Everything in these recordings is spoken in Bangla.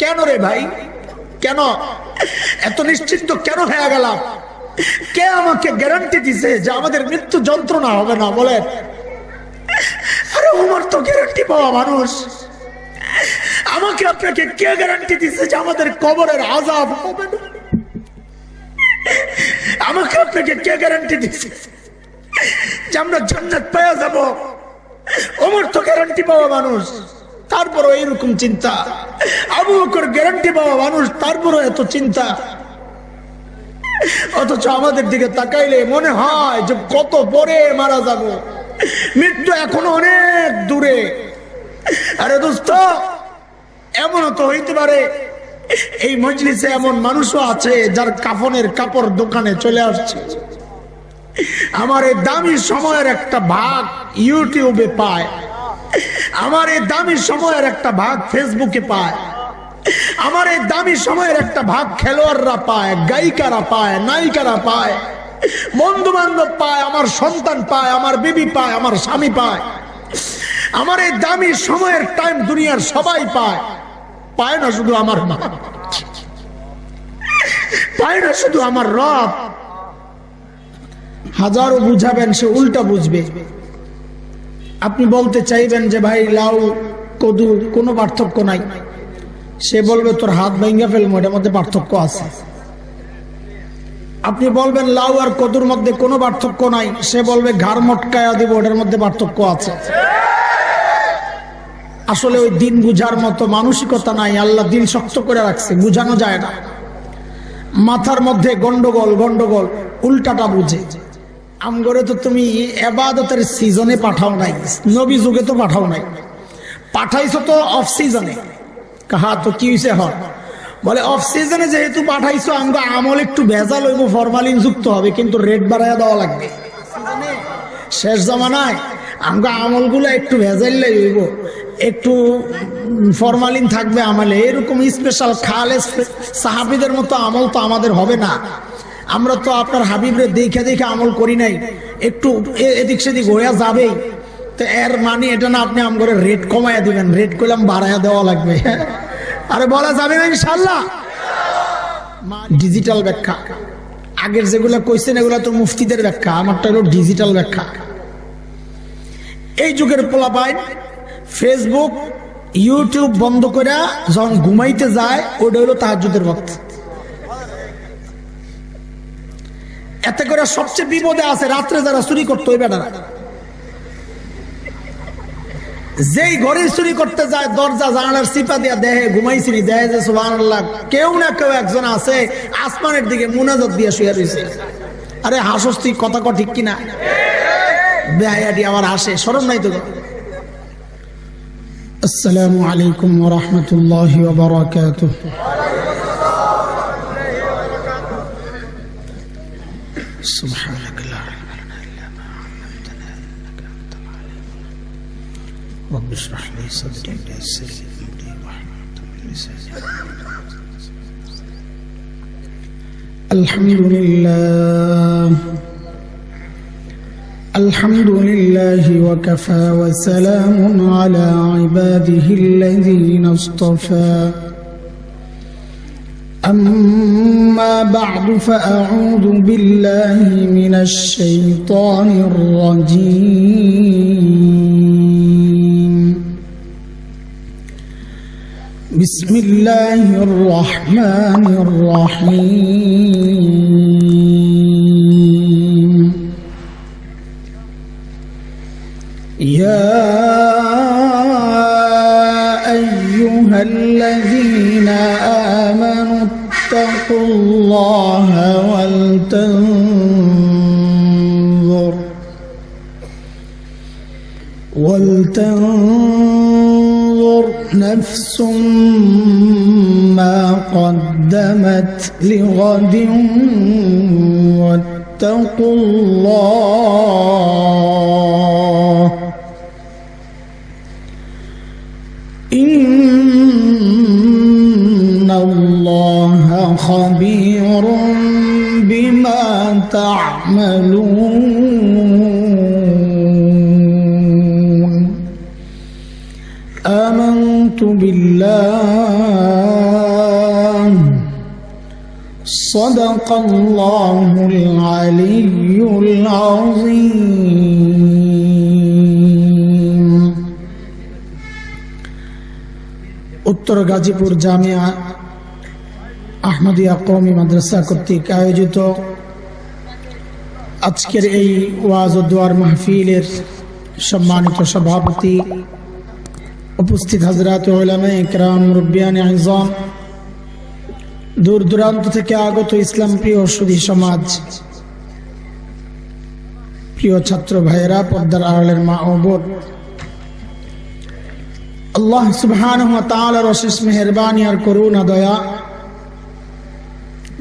কেন রে ভাই, কেন এত নিশ্চিন্ত কেন হয়ে গেলাম? কে আমাকে গ্যারান্টি দিছে যে আমাদের মৃত্যু যন্ত্রণা হবে না? বলেন। আরে উমর তো গ্যারান্টি পাওয়া মানুষ। আমাকে আপনাকে কে গ্যারান্টি দিছে যে আমাদের কবরের আযাব হবে না? আমাকে আপনাকে কে গ্যারান্টি দিছে যে আমরা জান্নাত পেয়ে যাব? ওমর তো গ্যারান্টি পাওয়া মানুষ, তারপরও এইরকম চিন্তা। আবু বকর গ্যারান্টি পাওয়া মানুষ, তারপরও এত চিন্তা। অথচ আমাদের দিকে তাকাইলে মনে হয় যে কত পরে মারা যাব, মৃত্যু এখনো অনেক দূরে। আরে দোস্ত, এমনও তো হইতে পারে এই মজলিসে এমন মানুষও আছে যার কাফনের কাপড় দোকানে চলে আসছে। আমার এই দামি সময়ের একটা ভাগ ইউটিউবে পায়, আমার এই দামি সময়ের একটা ভাগ ফেসবুকে পায়, আমার এই দামি সময়ের একটা ভাগ খেলোয়াড়রা পায়, গায়িকারা পায়, নায়িকারা পায়, বন্ধু বান্ধব পায়, আমার সন্তান পায়, আমার বিবি পায়, আমার স্বামী পায়। আমার এই দামি সময়ের টাইম দুনিয়ার সবাই পায়। পায় না শুধু আমার মা, পায় না শুধু আমার রব। হাজারো বুঝাবেন, সে উল্টা বুঝবে। আপনি বলতে চাইবেন যে ভাই লাউ কদু কোনো পার্থক্য নাই, সে বলবে তোর হাত ভাঙ্গা ফেলবো, এটার মধ্যে পার্থক্য আছে। আপনি বলবেন লাউ আর কদুর মধ্যে কোনো পার্থক্য নাই, সে বলবে ঘাড় মটকায়া দিব, ওটার মধ্যে পার্থক্য আছে। আসলে ওই দিন বুঝার মতো মানসিকতা নাই। আল্লাহ দিন শক্ত করে রাখছে, বুঝানো যায় না। মাথার মধ্যে গন্ডগোল গন্ডগোল, উল্টাটা বুঝে। আমগরে তো তুমি ইবাদতের সিজনে পাঠাও নাই, নবী যুগে তো পাঠাও নাই, পাঠাইছো তো অফ সিজনে। কাহা তো কি হয়েছে? হয় বলে অফ সিজনে যেহেতু পাঠাইছো, আমগো আমল একটু ভেজাল হইব, ফরমালিন যুক্ত হবে, কিন্তু রেট বাড়াইয়া দেওয়া লাগবে। শেষ জমানায় আমগো আমলগুলো একটু ভেজাল হইব, একটু ফরমালিন থাকবে আমলে। এরকম স্পেশাল খালেস সাহাবীদের মতো আমল তো আমাদের হবে না। আমরা তো আপনার হাবিবরে দেখে দেখে আমল করি নাই, একটু এদিক সেদিক হইয়া যাবেই। তো এর মানে এটা না আপনি আমগরে রেট কমাইয়া দিবেন, রেট করলাম বাড়াইয়া দেওয়া লাগবে। আরে বলা যাবে না ইনশাআল্লাহ। ডিজিটাল ব্যাখ্যা, আগের যেগুলো কইছেন এগুলো তো মুফতিদের ব্যাখ্যা, আমারটা হলো ডিজিটাল ব্যাখ্যা। এই যুগের পোলাপাইন ফেসবুক ইউটিউব বন্ধ করে যখন ঘুমাইতে যায়, ওটা হলো তাহাজ্জুদের ওয়াক্ত। এতে করে সবচেয়ে বিপদে আছে রাত্রে যারা চুরি করতো, ওই বেটারা। যেই ঘরে চুরি করতে যায়, দরজা জানালার চিপা দিয়া দেহে ঘুমাইছিনি, দেহে যে সুবহানাল্লাহ কেউ না কেউ একজন আছে আসমানের দিকে মুনাজাত দিয়ে শুয়ে রয়েছে। আরে হাসস তুই, কথা কর ঠিক কিনা? বেহায়াটি আমার হাসে, শরম নাই তো? আসসালামু আলাইকুম ওয়া রাহমাতুল্লাহি ওয়া বারাকাতুহু। سبحانك لا علم لنا إلا ما علمتنا إنك أنت العليم الحكيم. رب اشرح لي صدري ويسر لي أمري واحلل من لساني. الحمد لله، الحمد لله وكفى وسلام على عباده الذين اصطفى. أما بعد فأعوذ بالله من الشيطان الرجيم. بسم الله الرحمن الرحيم. يا أيها الذين آمنوا اتقوا الله ولتنظر نفس ما قدمت لغد واتقوا الله إن الله خبير بما تعملون. آمنت بالله صدق الله العلي العظيم উত্তর গাজীপুর জামিয়া আহমদিয়া কওমি মাদ্রাসা কর্তৃক আয়োজিত আজকের এই ওয়াজ ও দোয়ার মাহফিলের সম্মানিত সভাপতি, উপস্থিত হযরত উলামায়ে কেরাম, মুরব্বিয়ানে আযম, দূর দূরান্ত থেকে আগত ইসলাম প্রিয় সুধী সমাজ, প্রিয় ছাত্র ভাইয়েরা, পর্দার আড়ালের মা ও বোন, আল্লাহ সুবহানাহু ওয়া তাআলার অশেষ মেহেরবানি আর করুণা দয়া,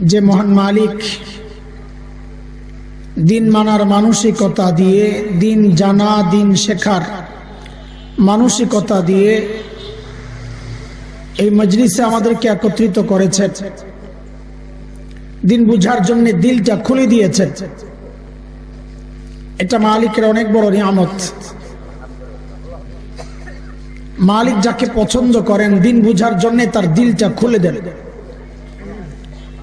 যে মহান মালিক দিন মানার মানসিকতা দিয়ে, দিন জানা, দিন শেখার মানসিকতা দিয়ে এই মজলিসে আমাদেরকে একত্রিত করেছেন, দিন বুঝার জন্য দিলটা খুলে দিয়েছেন। এটা মালিকের অনেক বড় নিয়ামত। মালিক যাকে পছন্দ করেন দিন বুঝার জন্য তার দিলটা খুলে দেন,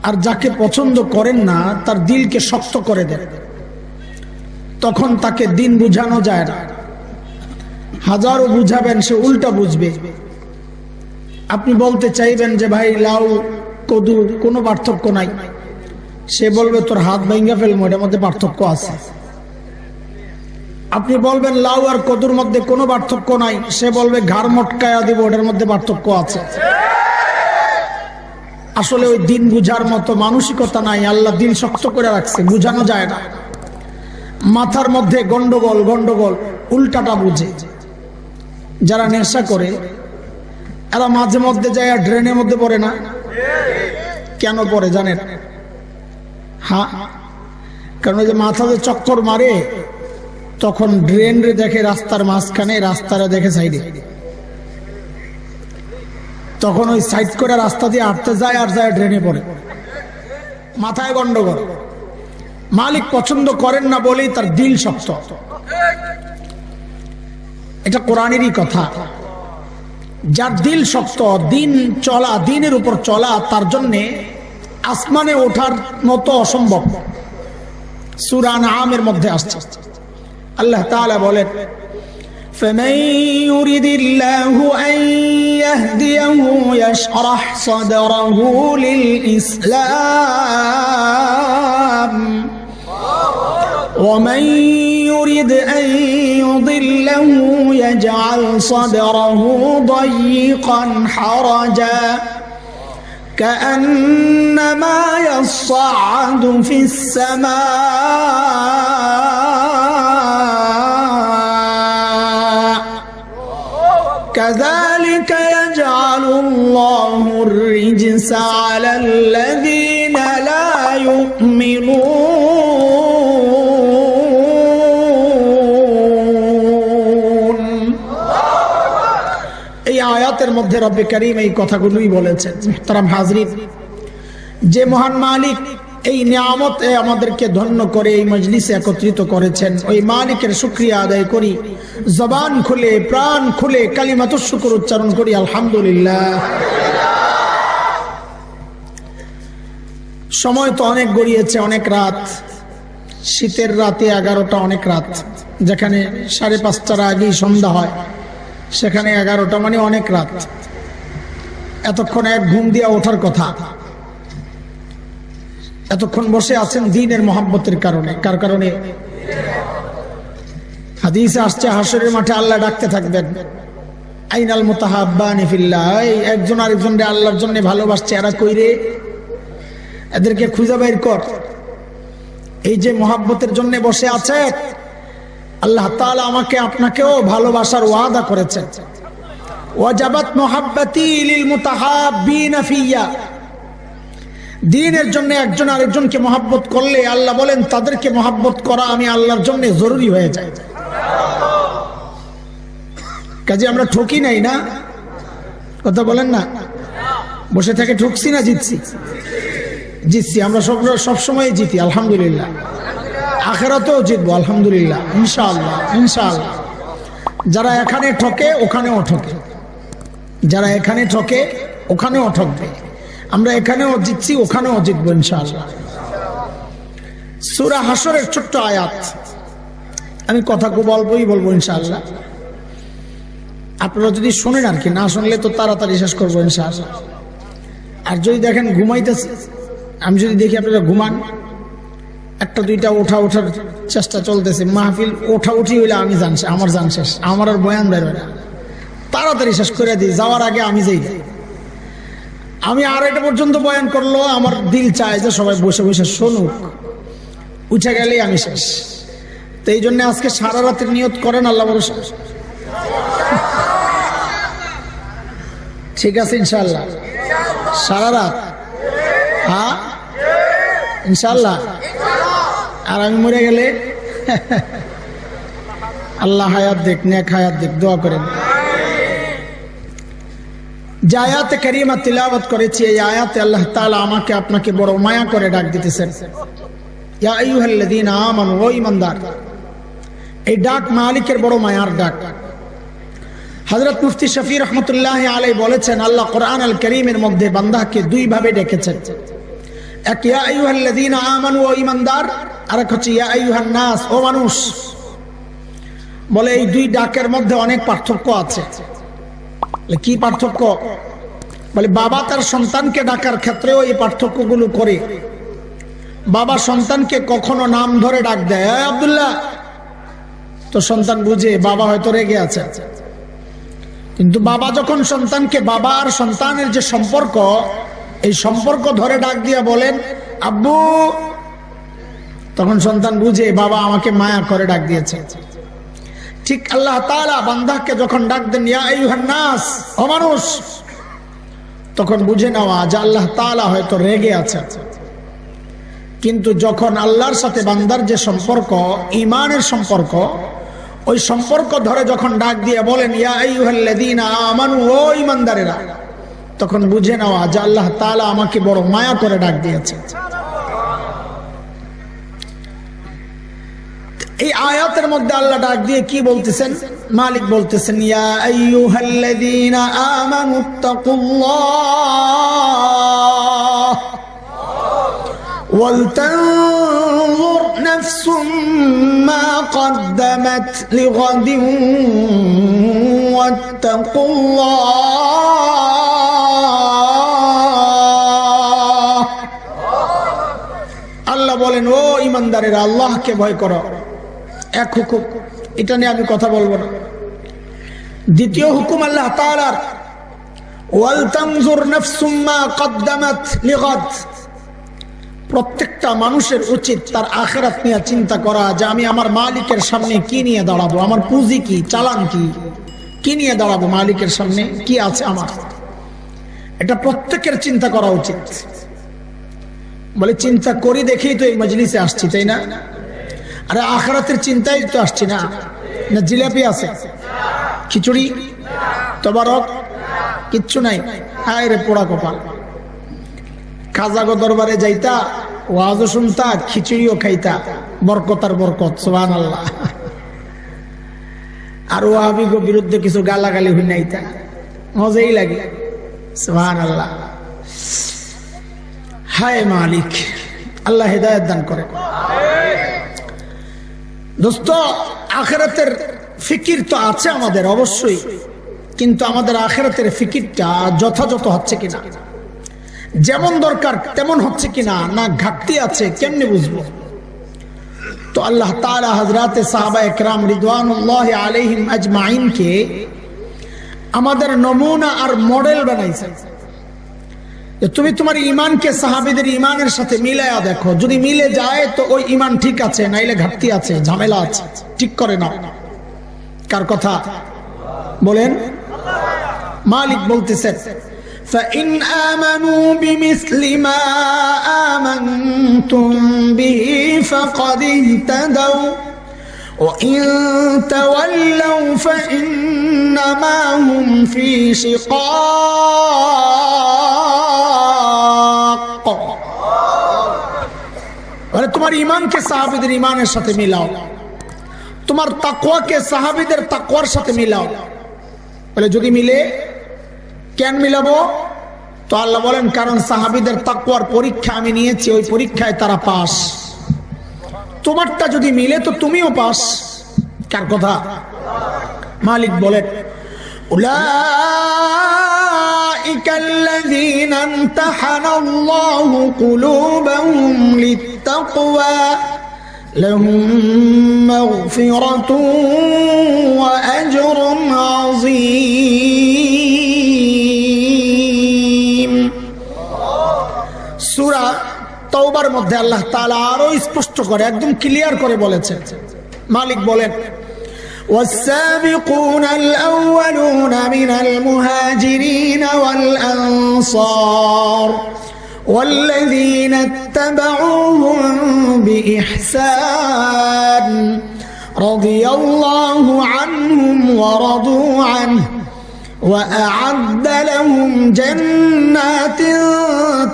আর যাকে পছন্দ করেন না তার দিলকে শক্ত করে দেন। তখন তাকে দিন বুঝানো যায় না। হাজারো বুঝাবেন সে উল্টা বুঝবে। আপনি বলতে চাইবেন যে ভাই লাউ কদু কোনো পার্থক্য নাই, সে বলবে তোর হাত ভাঙ্গা ফেলবো, এটার মধ্যে পার্থক্য আছে। আপনি বলবেন লাউ আর কদুর মধ্যে কোনো পার্থক্য নাই, সে বলবে ঘাড় মটকায়া দিব, ওটার মধ্যে পার্থক্য আছে। আসলে ওই দিন বুঝার মতো মানসিকতা নাই। আল্লাহ দিল শক্ত করে রাখছে, বুঝানো যায় না। মাথার মধ্যে গন্ডগোল গন্ডগোল, উল্টাটা বুঝে। যারা নেশা করে এরা মাঝে মধ্যে যায় ড্রেনের মধ্যে পড়ে না। কেন পড়ে জানেন? হ্যাঁ, কারণ ওই যে মাথাতে চক্কর মারে, তখন ড্রেন রে দেখে রাস্তার মাঝখানে, রাস্তারে দেখে সাইডে, তখন ওই সাইড করে রাস্তা দিয়ে হাঁটতে যায় আর যায় ড্রেনে পড়ে, মাথায় গন্ডগোল। মালিক পছন্দ করেন না বলেই তার দিল শক্ত। এটা কোরআনেরই কথা। যার দিল শক্ত, দিন চলা, দিনের উপর চলা তার জন্য আসমানে ওঠার মতো অসম্ভব। সূরা আনআমের মধ্যে আসছে, আল্লাহ তাআলা বলেন, فمن يرد الله أن يهديه يشرح صدره للإسلام ومن يرد أن يضله يجعل صدره ضيقا حرجا كأنما يصعد في السماء كذلك يجعل الله الرجس على الذين لا يؤمنون। এই আয়াতের মধ্যে রব্বে কারীম এই কথাগুলোই বলেছেন। মুহতারাম হাজরিন, যে মহান মালিক এই নিয়ামতে আমাদেরকে ধন্য করে এই মজলিসে একত্রিত করেছেন, ওই মালিকের শুকরিয়া আদায় করি। জবান খুলে, প্রাণ খুলে কালিমাতুশ শুকর উচ্চারণ করি, আলহামদুলিল্লাহ। সময় তো অনেক গড়িয়েছে, অনেক রাত। শীতের রাতে 11টা অনেক রাত। যেখানে 5:30টার আগেই সন্ধ্যা হয়, সেখানে 11টা মানে অনেক রাত। এতক্ষণ এক ঘুম দিয়া ওঠার কথা। এতক্ষণ বসে আছেন দিনের মহব্বতের কারণে। কার কারণে? হাদিসে আসছে হাসরের মাঠে আল্লাহ ডাকতে থাকবেন, আইনাল মুতাহাব্বানি ফিল্লাহ, একজন আরেকজনকে আল্লাহর জন্য ভালোবাসছে, এরা কই রে? এদেরকে খুঁজে বের কর। এই যে মহব্বতের জন্য বসে আছে, আল্লাহ তাআলা আমাকে আপনাকেও ভালোবাসার ওয়াদা করেছেন। ওয়াজাবাত মুহাব্বতি লিল মুতাহাব্বিনা ফিয়া। দ্বীনের জন্য একজন আরেকজনকে মহব্বত করলে আল্লাহ বলেন তাদেরকে মহব্বত করা আমি আল্লাহর জন্য জরুরি হয়ে যায়। কাজে আমরা ঠকি নাই না? কথা বলেন না? বসে থেকে ঠকছি না জিতছি? জিতছি। আমরা সব সময় জিতি, আলহামদুলিল্লাহ। আখিরাতেও জিতবো, আলহামদুলিল্লাহ, ইনশাআল্লাহ, ইনশাআল্লাহ। যারা এখানে ঠকে ওখানেও ঠকে। যারা এখানে ঠকে ওখানেও ঠকবে, আমরা এখানেও জিতছি ওখানেও জিতবো ইনশাআল্লাহ। সূরা হাশরের ছোট্ট আয়াত, আমি কথা বলবো ইনশাআল্লাহ। আপনারা যদি শোনেন আর কি, না শুনলে তো তাড়াতাড়ি শেষ করবো ইনশাআল্লাহ। আর যদি দেখেন ঘুমাইতেছে, আমি যদি দেখি আপনারা ঘুমান, একটা দুইটা ওঠার চেষ্টা চলতেছে, মাহফিল ওঠি হইলে আমি জানছি আমার জান শেষ, আমার আর বয়ান বেরোয় না, তাড়াতাড়ি শেষ করে দিই, যাওয়ার আগে আমি যাই। আমি 2:30 পর্যন্ত বয়ান করলো, আমার দিল চায় যে সবাই বসে বসে শুনুক, উঠে গেলেই আমি শেষ। তো এই জন্য আজকে সারা রাতের নিয়ত করেন আল্লাহ ভরসা, ঠিক আছে ইনশাআল্লাহ? সারা রাত, হ্যাঁ ইনশাআল্লাহ। আর আমি মরে গেলে আল্লাহ হায়াত দেখ, নেক হায়াত দেখ, দোয়া করেন। যে আয়াতে কারিমা তিলাওয়াত করেছি, এই আয়াতে আল্লাহ তাআলা আমাকে আপনাকে বড় মায়া করে ডাক দিতেছেন, ইয়া আইয়ুহাল্লাযীনা আমানু, ও ঈমানদার। এই ডাক মালিকের বড় মায়ার ডাক। হযরত মুফতি শফি রহমাতুল্লাহি আলাইহি বলেছেন, আল্লাহ কোরআন আল কারীমের মধ্যে বান্দাকে দুই ভাবে ডেকেছেন, এক ইয়া আইয়ুহাল্লাযীনা আমানু, ও ঈমানদার, আর এক হচ্ছে ইয়া আইয়ুহান নাস, ও মানুষ। বলে এই দুই ডাকের মধ্যে অনেক পার্থক্য আছে। কি পার্থক্য? বলে বাবা তার সন্তানকে ডাকার ক্ষেত্রেও এই পার্থক্যগুলো করে। বাবা সন্তানকে কখনো নাম ধরে ডাক দেয়, আব্দুল্লাহ, তো সন্তান বুঝে বাবা হয়তো রেগে আছে। কিন্তু বাবা যখন সন্তানকে, বাবা আর সন্তানের যে সম্পর্ক, এই সম্পর্ক ধরে ডাক দিয়ে বলেন আব্বু, তখন সন্তান বুঝে বাবা আমাকে মায়া করে ডাক দিয়েছে। ঠিক আল্লাহ তাআলা বান্দাকে যখন ডাক দেন ইয়া আইয়ুহান নাস, ও মানুষ, তখন বুঝে নেওয়া যে আল্লাহ তাআলা হয়তো রেগে আছে। কিন্তু যখন আল্লাহর সাথে বান্দার যে সম্পর্ক, ঈমানের সম্পর্ক, ওই সম্পর্ক ধরে যখন ডাক দিয়ে বলেন ইয়া আইয়ুহাল্লাযীনা আমানু, ও ঈমানদারেরা, তখন বুঝে নেওয়া যে আল্লাহ তাআলা আমাকে বড় মায়া করে ডাক দিয়েছে। এই আয়াতের মধ্যে আল্লাহ ডাক দিয়ে কি বলতেছেন? মালিক বলতেছেন, ইয়া আইয়ুহাল্লাযীনা আমানুত্তাকুল্লাহ ওয়ালতানজুর নাফসুম মা কদ্দামাত লিগাদিন ওয়াত্তাকুল্লাহ। আল্লাহ বলেন, ও ঈমানদারেরা, আল্লাহকে ভয় করো। এক হুকুম, এটা নিয়ে আমি কথা বলবো না। দ্বিতীয় হুকুম আল্লাহ তাআলার, ওয়াল তানজুর নাফসুম মা কদ্দামাত লিগাদ। প্রত্যেকটা মানুষের উচিত তার আখিরাত নিয়ে চিন্তা করা, যে আমি আমার মালিকের সামনে কি নিয়ে দাঁড়াবো, আমার পুঁজি কি, চালান কি নিয়ে দাঁড়াবো মালিকের সামনে, কি আছে আমার। এটা প্রত্যেকের চিন্তা করা উচিত। বলে চিন্তা করি দেখেই তো এই মজলিসে আসছি, তাই না? আরে আখিরাতের চিন্তাই তো আসছি না। না জিলাপি আছে, খিচুড়ি, তবারক, কিচ্ছু নাই। হায় রে পোড়া কপাল। খাজাগো দরবারে যাইতা, ওয়াজও শুনতা, খিচুড়িও খাইতা, বরকত আর বরকত, সুবহানাল্লাহ। আর ওয়াহাবিগো বিরুদ্ধে কিছু গালাগালি হই নাইতা, মজাই লাগে, সুবহানাল্লাহ। হায় মালিক, আল্লাহ হেদায়েত দান করে। দোস্ত, আখিরাতের ফিকির তো আছে আমাদের অবশ্যই, কিন্তু আমাদের আখিরাতের ফিকিরটা যথাযথ হচ্ছে কিনা, যেমন দরকার তেমন হচ্ছে কিনা, না ঘাটতি আছে, কেমনে বুঝবো? তো আল্লাহ তাআলা হযরতে সাহাবায়ে কেরাম রিদওয়ানুল্লাহি আলাইহিম আজমাইন কে আমাদের নমুনা আর মডেল বানাইছেন। তুমি তোমার ঈমানকে সাহাবীদের ঈমানের সাথে মিলায়া দেখো, যদি মিলে যায় তো ওই ঈমান ঠিক আছে, নাইলে ঘাটতি আছে, ঝামেলা আছে, ঠিক করে নাও। কার কথা বলেন? মালিক বলতেছেন, فَإِنْ آمَنُوا بِمِثْلِ مَا آمَنْتُمْ بِهِ فَقَدِ اهْتَدَوْا وَإِنْ تَوَلَّوْا فَإِنَّمَا هُمْ فِي شِقَاقٍ। মানে তোমার ঈমানকে সাহাবীদের ঈমানের সাথে মিলাও, তোমার তাকওয়াকে সাহাবীদের তাকওয়ার সাথে মিলাও। বলে যদি মিলে কেন মিলাবো? তো আল্লাহ বলেন কারণ সাহাবীদের তাকওয়ার পরীক্ষা আমি নিয়েছি, ওই পরীক্ষায় তারা পাস। তোমারটা যদি মিলে তো তুমিও পাস। কার কথা? মালিক বলেন উলাইকাল্লাযীনা ইমতাহানাল্লাহু কুলুবাহুম লিত্তাকওয়া লাহুম মাগফিরাতুন ওয়া আজরুন আযীম। সূরা তাওবার মধ্যে আল্লাহ তাআলা আরো স্পষ্ট করে একদম ক্লিয়ার করে বলেছেন। মালিক বলেন والسابقون الأولون من المهاجرين والأنصار والذين اتبعوهم بإحسان رضي الله عنهم ورضوا عنه وأعد لهم جنات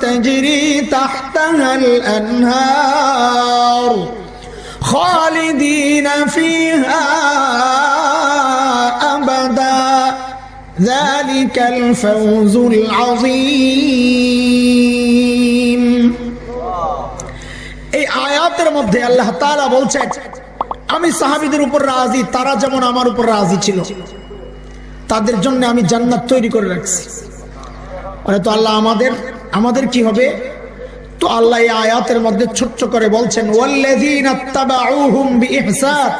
تجري تحتها الأنهار خالدين فيها أبدا ذلك الفوز العظيم। এই আয়াতের মধ্যে আল্লাহ তাআলা বলছেন আমি সাহাবীদের উপর রাজি, তারা যেমন আমার উপর রাজি ছিল, তাদের জন্য আমি জান্নাত তৈরি করে রাখছি। তো আল্লাহ আমাদের কি হবে? তো আল্লাহ এই আয়াতের মধ্যে ছোট্ট করে বলছেন ওয়াল্লাযীনা তাবাউহুম বিইহসান,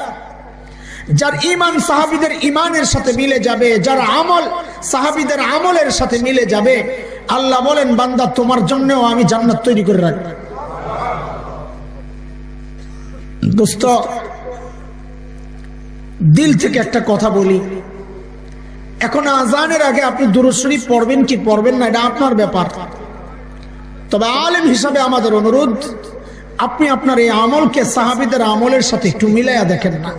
যার ঈমান সাহাবীদের ঈমানের সাথে মিলে যাবে, যার আমল সাহাবীদের আমলের সাথে মিলে যাবে, আল্লাহ বলেন বান্দা তোমার জন্যও আমি জান্নাত তৈরি করে রাখব। দোস্ত, দিল থেকে একটা কথা বলি, এখন আযানের আগে আপনি দুরূদ শরীফ পড়বেন কি পড়বেন না এটা আপনার ব্যাপার। তবে আলেম হিসাবে আমাদের অনুরোধ, আপনি আপনার এই আমলকে সাহাবীদের আমলের সাথে একটু মিলাইয়া দেখেন না।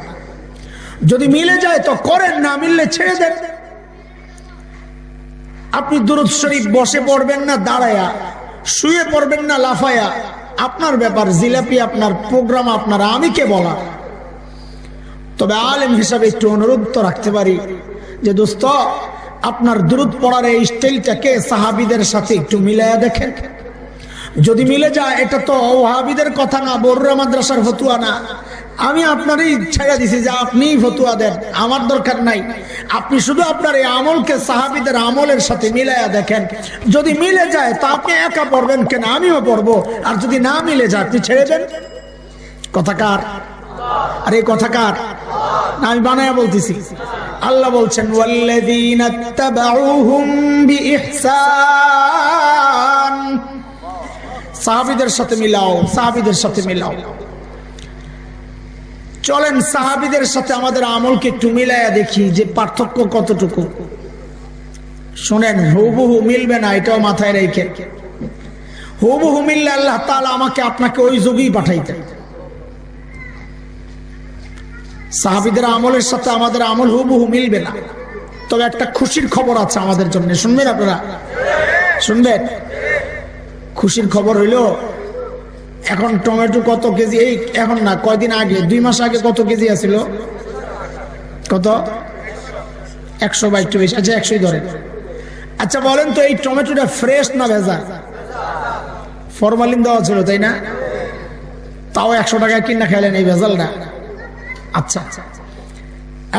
যদি মিলে যায় তো করেন, না মিললে ছেড়ে দেন। আপনি দুরূদ শরীফ বসে পড়বেন না দাঁড়ায়া, শুয়ে পড়বেন না লাফায়া, আপনার ব্যাপার। জিলাপি আপনার, প্রোগ্রাম আপনার, আমি কে বলা। তবে আলেম হিসাবে একটু অনুরোধ তো রাখতে পারি যে দোস্ত আপনার দুরূদ পড়ার এই স্টাইলটাকে সাহাবীদের সাথে একটু মিলাইয়া দেখেন। যদি মিলে যায়, এটা তো ওয়াহাবীদের কথা না, বড়ুয়া মাদ্রাসার ফতুয়া না। আমি আপনারই ছেড়ে দিছি যে আপনিই ফতুয়া দেন, আমার দরকার নাই। আপনি শুধু আপনার এই আমলকে সাহাবীদের আমলের সাথে মিলাইয়া দেখেন। যদি মিলে যায় তা আপনি একা পড়বেন কেন, আমিও পড়বো। আর যদি না মিলে যায় আপনি ছেড়ে দেন। কথাকার? আর এই কথাকার না আমি বানায়া বলতেছি? আল্লাহ বলছেন ওয়াল্লাযীনা তাবাউহুম বিইহসান, সাহাবীদের সাথে মিলাও, সাহাবীদের সাথে মিলাও। চলেন সাহাবীদের সাথে আমাদের আমলকে একটু মিলাইয়া দেখি যে পার্থক্য কতটুকু। শুনেন, হুবহু মিলবে না, এটাও মাথায় রেখে। হুবহু মিললে আল্লাহ তাআলা আমাকে আপনাকে ওই যুগেই পাঠাইতেন। সাহাবীদের আমলের সাথে আমাদের আমল হুবহু মিলবে না। তবে একটা খুশির খবর আছে আমাদের জন্য, শুনবেন আপনারা? শুনবেন? খুশির খবর হইল এখন টমেটো কত কেজি, এই এখন না কয়দিন আগে, 2 মাস আগে কত কেজি আছিল? কত? 100 বা একটু বেশি। আচ্ছা 100ই ধরেন। আচ্ছা বলেন তো এই টমেটোটা ফ্রেশ না ভেজা? ফরমালিন দেওয়া ছিল, তাই না? তাও 100 টাকা কিনা খেলেন এই ভেজালটা। আচ্ছা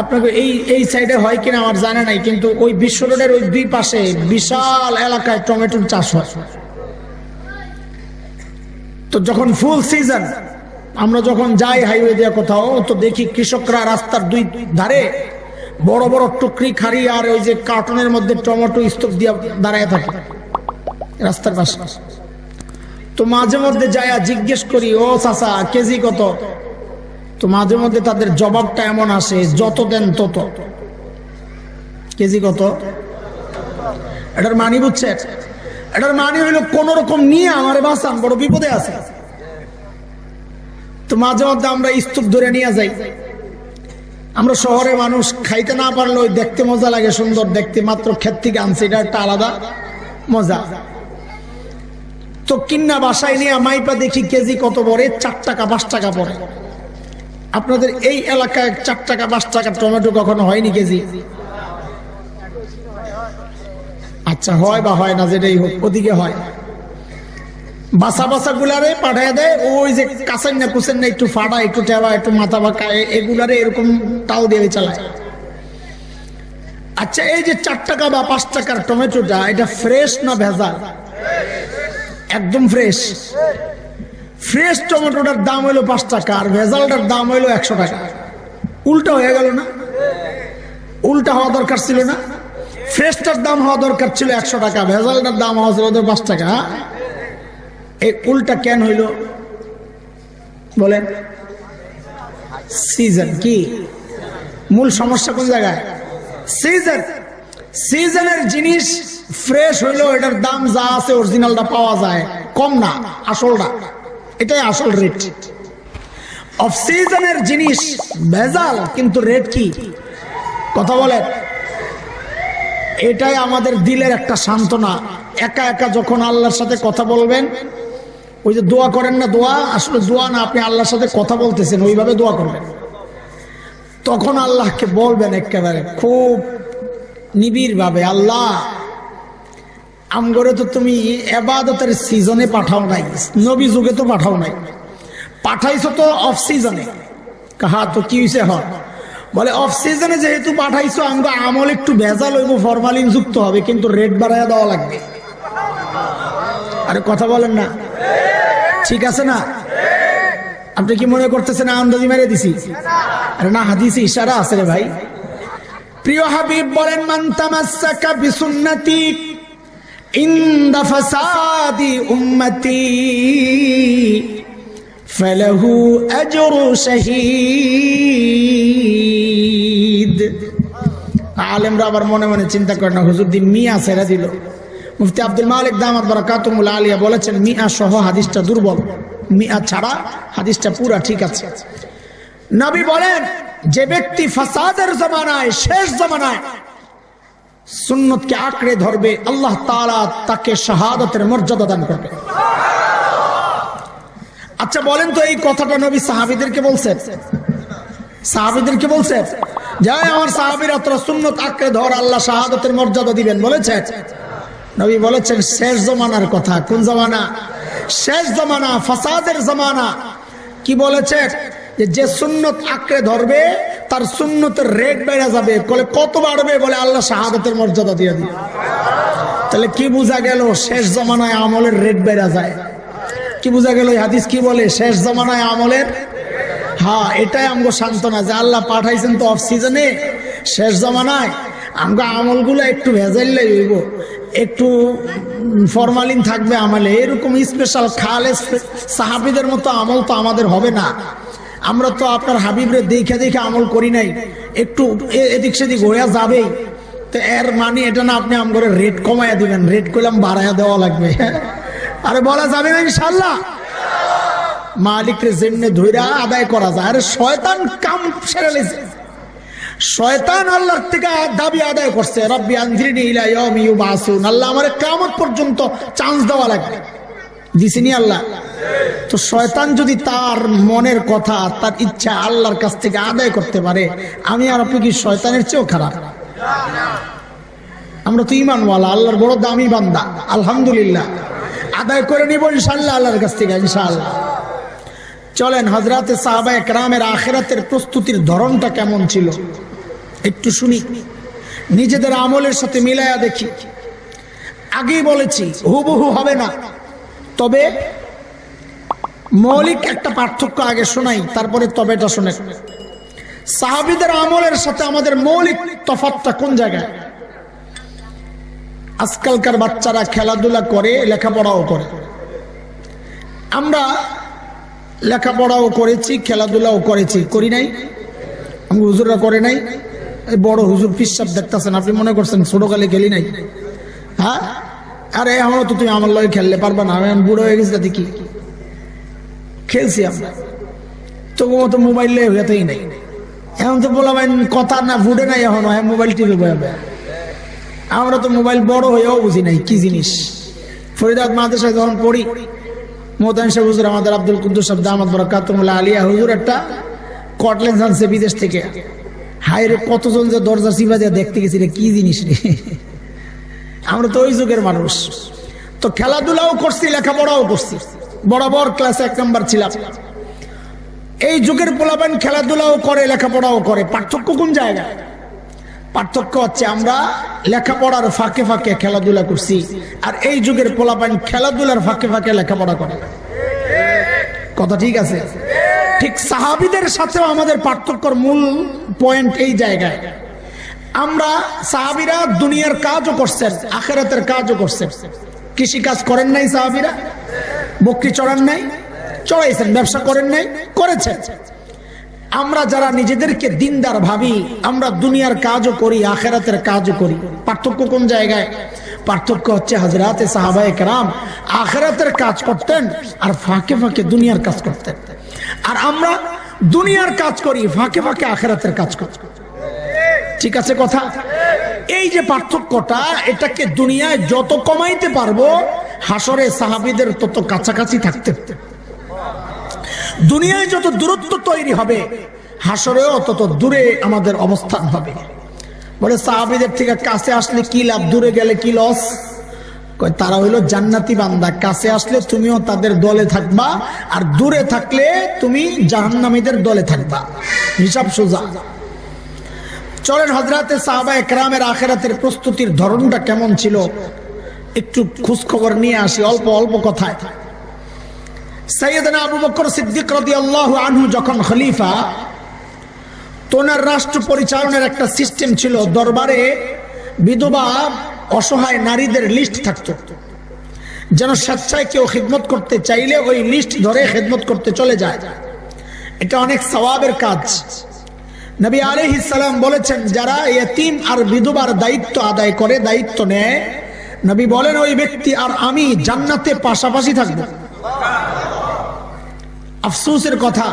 আপনাকে এই সাইডে হয় কিনা আমার জানা নাই, কিন্তু ওই বিশ্ব রোডের ওই 2 পাশে বিশাল এলাকায় টমেটোর চাষ হয়। তো যখন ফুল সিজন, আমরা যখন যাই হাইওয়ে দিয়ে কোথাও, তো দেখি কৃষকরা রাস্তার 2 ধারে বড় বড় টুকরি খাড়ি আর ওই যে কার্টনের মধ্যে টমেটো স্তূপ দিয়ে দাঁড়ায় থাকে রাস্তার পাশে। তো মাঝে মধ্যে যাইয়া জিজ্ঞেস করি, ও চাচা কেজি কত? তো মাঝে মধ্যে তাদের জবাবটা এমন আসে, যত দেন তত। কেজি কত? এটার মানি বুঝছে? এটার মানি হইলো কোন রকম নিয়ে আমার বাঁচান, বড় বিপদে আছে। তো মাঝে মধ্যে আমরা স্তূপ ধরে নিয়ে যাই। আমরা শহরে মানুষ, খাইতে না পারলে ওই দেখতে মজা লাগে, সুন্দর দেখতে, মাত্র ক্ষেত থেকে আনছে, এটা একটা আলাদা মজা। তো কিন্না বাসায় নিয়ে মাইপা দেখি কেজি কত পড়ে, 4 টাকা 5 টাকা পড়ে। আপনাদের এই এলাকায় 4 টাকা 5 টাকা টমেটো কখনো হয়নি কেজি? আচ্ছা হয় বা হয় না, যেটাই হোক ওদিকে হয়। বাসা বাসা গুলারে পাঠায় দেয়, ওই যে কাছেন না কুছেন না একটু ফাটা একটু টেবা একটু মাথা বাঁকা এগুলারে এরকম টাও দিয়ে চালায়। আচ্ছা এই যে 4 টাকা বা 5 টাকার টমেটোটা, এটা ফ্রেশ না ভেজাল? একদম ফ্রেশ। ফ্রেশ টমেটোটার দাম হইলো 5 টাকা আর ভেজালটার দাম হইলো 100 টাকা। উল্টা হয়ে গেল না? উল্টা হওয়া দরকার ছিল না? ফ্রেশটার দাম হওয়া দরকার ছিল 100 টাকা, ভেজালটার দাম হওয়া ছিল 5 টাকা। এই উল্টা কেন হইল বলেন? সিজন কি মূল সমস্যা? কোন জায়গায়? সিজন। সিজনের জিনিস ফ্রেশ হইলো, এটার দাম যা আছে অরিজিনালটা পাওয়া যায়, কম না, আসলটা। এটাই আসল রেট। অফ সিজনের জিনিস ভেজাল, কিন্তু রেট কি? কথা বলেন। এটাই আমাদের দিলের একটা সান্ত্বনা। একা একা যখন আল্লাহর সাথে কথা বলবেন, ওই যে দোয়া করেন না, দোয়া আসলে দোয়া না, আপনি আল্লাহর সাথে কথা বলতেছেন, ওইভাবে দোয়া করবেন। তখন আল্লাহকে বলবেন একেবারে খুব নিবিড় ভাবে, আল্লাহ আমগরে তো তুমি ইবাদতের সিজনে পাঠাও নাই, নবী যুগে তো পাঠাও নাই, পাঠাইছো তো অফ সিজনে। কাহা তো কি হয়েছে? হয় বলে অফ সিজনে যেহেতু পাঠাইছো, আমগো আমল একটু ভেজাল হইব, ফরমালিন যুক্ত হবে, কিন্তু রেট বাড়াইয়া দেওয়া লাগবে। আরে কথা বলেন না, ঠিক আছে না? আপনি কি মনে করতেছেন আন্দাজি মেরে দিছি? আরে না, হাদিসে ইশারা আছে রে ভাই। প্রিয় হাবিব বলেন, মান তামাসসাকা বিসুন্নতি ইনদা ফাসাদি উম্মতি ফালাহু আজরু শাহীদ। আলেমরা আবার মনে মনে চিন্তা করে না, হুজুর দিন মিয়া ছেড়ে দিল। মুফতি আব্দুল মালিক দামাত বারাকাতুহুল আলিয়া বলেছেন, মিয়া সহ হাদিসটা দুর্বল, মিয়া ছাড়া হাদিসটা পুরা ঠিক আছে। নবী বলেন, যে ব্যক্তি ফাসাদের জমানায়, শেষ জমানায় সুন্নতকে আঁকড়ে ধরবে, আল্লাহ তাআলা তাকে শাহাদাতের মর্যাদা দান করবে। আচ্ছা বলেন তো, এই কথাটা নবী সাহাবীদেরকে বলছেন? সাহাবীদেরকে বলছেন যে আমার সাহাবীরা তোরা সুন্নত আঁকড়ে ধর, আল্লাহ শাহাদাতের মর্যাদা দিবেন, বলেছেন? নবী বলেছেন শেষ জমানার কথা। কোন জমানা? শেষ জমানা, ফাসাদের জমানা। কি বলেছে? যে সুন্নত আঁকড়ে ধরবে তার সুন্নতের রেট বেড়ে যাবে। বলে কত বাড়বে? বলে আল্লাহ শাহাদাতের মর্যাদা দিয়ে দিবে। তাহলে কি বোঝা গেল? শেষ জমানায় আমলের রেট বেড়ে যায়। কি বোঝা গেল? এই হাদিস কি বলে? শেষ জমানায় আমলের, হ্যাঁ এটাই আমগো সান্ত্বনা যে আল্লাহ পাঠাইছেন তো অফ সিজনে, শেষ জমানায় আমগো আমলগুলো একটু ভেজাইলেই হইব, একটু ফরমালিন থাকবে আমলে, এরকম স্পেশাল খালেস সাহাবীদের মতো আমল তো আমাদের হবে না। আমরা তো আপনার হাবিবরে দেখে দেখে আমল করি নাই, একটু এদিক সেদিক হইয়া যাবেই। তো এর মানে এটা না আপনি আমগরে রেট কমাইয়া দিবেন, রেট করলাম বাড়াইয়া দেওয়া লাগবে। আরে বলা যাবে না ইনশাআল্লাহ? মালিকের জিম্মে ধইরা আদায় করা যায়। আরে শয়তান কাম ছেড়ে লেছে, শয়তান আল্লাহর থেকে দাবি আদায় করছে, রব্বি আনজিরনি ইলা ইয়াউমি ইউবাসুন, আল্লাহ আমারে কিয়ামত পর্যন্ত চান্স দেওয়া লাগবে। দিছেনি আল্লাহ? তো শয়তান যদি তার মনের কথা, তার ইচ্ছা আল্লাহর কাছ থেকে আদায় করতে পারে, আমি আর আপনি কি শয়তানের চেয়েও খারাপ? আমরা তো ঈমানওয়ালা, আল্লাহর বড় দামি বান্দা, আলহামদুলিল্লাহ আদায় করে নিব ইনশাআল্লাহ আল্লাহর কাছ থেকে, ইনশাআল্লাহ। চলেন হযরতে সাহাবায়ে কেরামের আখিরাতের প্রস্তুতির ধরনটা কেমন ছিল একটু শুনি, নিজেদের আমলের সাথে মিলায়া দেখি। আগেই বলেছি হুবহু হবে না, তবে মৌলিক একটা পার্থক্য আগে শোনাই, তারপরে তবেটা শোনেন। সাহাবীদের আমলের সাথে আমাদের মৌলিক তফাৎটা কোন জায়গায়? আজকালকার বাচ্চারা খেলাধুলা করে, লেখাপড়াও করে। আমরা লেখাপড়াও করেছি, খেলাধুলাও করেছি, করি নাই? আমি হুজুররা করে নাই? বড় হুজুর পিসাব দেখতেছেন, আপনি মনে করছেন ছোটকালে খেলি নাই? হ্যাঁ, আরে আমরা তো তুমি আমার লগে খেললে পারবা না, আমি বুড়ো হয়ে গেছি, তাতে কি? খেলছি আমরা, তবুও তো মোবাইল হইতেই নাই। এখন তো বললাম কথা না ফুটে নাই, এখন মোবাইল টিভি বয়াবে। আমরা তো মোবাইল বড় হয়েও বুঝি নাই কি জিনিস। ফরিদাবাদ মাদ্রাসায় যখন পড়ি, মোহতামিম সাহেব হুজুর, আমাদের আব্দুল কুদ্দুস সাহেব দামাত বারাকাতুহুল আলিয়া হুজুর একটা কটলেন্স আনছে বিদেশ থেকে। হায় রে, কতজন যে দরজা চিপা দিয়ে দেখতে গেছি রে, কি জিনিস রে। আমরা তো ওই যুগের মানুষ। তো খেলাধুলাও করছি, লেখাপড়াও করছি, বরাবর ক্লাসে 1 নাম্বার ছিলাম। এই যুগের পোলাপান খেলাধুলাও করে, লেখাপড়াও করে। পার্থক্য কোন জায়গায়? পার্থক্য হচ্ছে আমরা লেখাপড়ার ফাঁকে ফাঁকে খেলাধুলা করছি, আর এই যুগের পোলাপান খেলাধুলার ফাঁকে ফাঁকে লেখাপড়া করে। কথা ঠিক আছে? ঠিক সাহাবীদের সাথেও আমাদের পার্থক্যর মূল পয়েন্ট এই জায়গায়। আমরা সাহাবীরা দুনিয়ার কাজও করছেন, আখিরাতের কাজও করছেন। কৃষি কাজ করেন নাই সাহাবীরা? বকরি চড়ান নাই? চড়াইছেন। ব্যবসা করেন নাই? করেছেন। আমরা যারা নিজেদেরকে দিনদার ভাবি, আমরা দুনিয়ার কাজও করি, আখিরাতের কাজও করি। পার্থক্য কোন জায়গায়? পার্থক্য হচ্ছে হযরতে সাহাবায়ে কেরাম আখিরাতের কাজ করতেন আর ফাঁকে ফাঁকে দুনিয়ার কাজ করতেন, আর আমরা দুনিয়ার কাজ করি, ফাঁকে ফাঁকে আখিরাতের কাজ করি। ঠিক আছে কথা? এই যে পার্থক্যটা, এটাকে দুনিয়ায় যত কমাইতে পারবো, হাসরে সাহাবীদের তত কাছাকাছি থাকতে। দুনিয়ায় যত দূরত্ব তৈরি হবে, হাসরেও তত দূরে আমাদের অবস্থান হবে। বলে সাহাবীদের থেকে কাছে আসলে কি লাভ, দূরে গেলে কি লস? তারা হইলো জান্নাতি বান্দা, কাছে আসলে তুমিও তাদের দলে থাকবা, আর দূরে থাকলে তুমি জাহান্নামীদের দলে থাকবা। হিসাব সোজা। চলেন হযরতে সাহাবায়ে কেরামের আখিরাতের প্রস্তুতির ধরনটা কেমন ছিল একটু খোঁজ খবর নিয়ে আসি, অল্প অল্প কথায়। সাইয়েদনা আবু বকর সিদ্দিক রাদিয়াল্লাহু আনহু যখন খলিফা, তোনার রাষ্ট্র পরিচালনার একটা সিস্টেম ছিল। দরবারে বিধবা অসহায় নারীদের লিস্ট থাকতো, যেন স্বেচ্ছায় কেউ খিদমত করতে চাইলে ওই লিস্ট ধরে খিদমত করতে চলে যায়। এটা অনেক সওয়াবের কাজ। নবী আলাইহিস সালাম বলেছেন, যারা ইয়েতিম আর বিধবার দায়িত্ব আদায় করে, দায়িত্ব নেয়, নবী বলেন ওই ব্যক্তি আর আমি জান্নাতে পাশাপাশি থাকবো। আফসোসের কথা,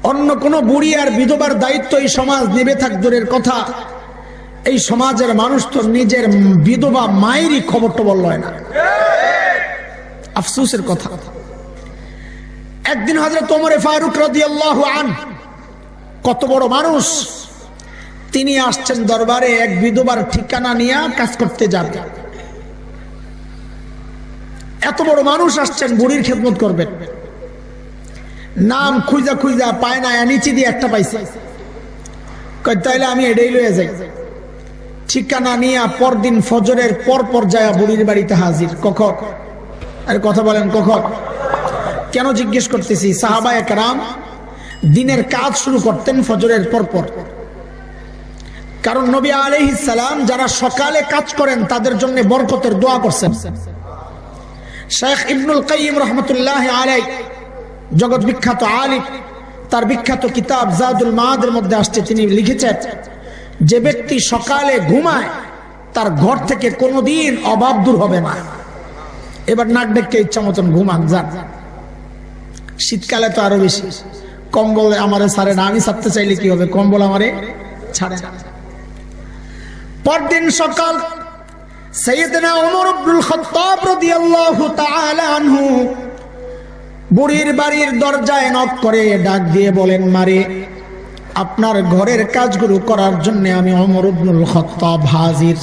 অন্য কোন বুড়ি আর বিধবার দায়িত্ব এই সমাজ নেবে থাক দূরের কথা, এই সমাজের মানুষ তো নিজের বিধবা মায়েরই খবর টবর লয় না। আফসোসের কথা। একদিন হযরত ওমর ফারুক রাদিয়াল্লাহু আনহু, কত বড় মানুষ, তিনি আসছেন দরবারে এক বিধবার ঠিকানা নিয়ে কাজ করতে যাবে। এত বড় মানুষ আসছেন, বুড়ির খেদমত করবেন। নাম খুঁজা খুঁজা পায় না, নিচে দিয়ে একটা পাইছে। তাইলে আমি এটাই লয়ে যাই। ঠিকানা নিয়ে পরদিন ফজরের পর যায় বুড়ির বাড়িতে হাজির। কখন? আরে কথা বলেন, কখন? কেন জিজ্ঞেস করতেছি? সাহাবায়ে কেরাম দিনের কাজ শুরু করতেন ফজরের পর। কারণ নবী আলাইহিস সালাম যারা সকালে কাজ করেন তাদের জন্য বরকতের দোয়া করছেন। শেখ ইবনুল কাইয়িম রাহমাতুল্লাহি আলাইহি, জগৎ বিখ্যাত আলিম, তার বিখ্যাত কিতাব জাদুল মাআদের মধ্যে আসছে, তিনি লিখেছেন, যে ব্যক্তি সকালে ঘুমায় তার ঘর থেকে কোনোদিন অভাব দূর হবে না। এবার নাক ডেকে ইচ্ছা মতন ঘুমান যান। শীতকালে তো আরো বেশি। কম্বল আমারে ছাড়ে না, আমি ছাড়তে চাইলে কি হবে? কম্বল আমারে ছাড়ে না। পরদিন সকাল সাইয়েদনা ওমর ইবনুল খাত্তাব রাদিয়াল্লাহু তাআলা আনহু বুড়ির বাড়ির দরজায় নক করে ডাক দিয়ে বলেন, মারে, আপনার ঘরের কাজগুলো করার জন্য আমি ওমর ইবনুল খাত্তাব হাজির।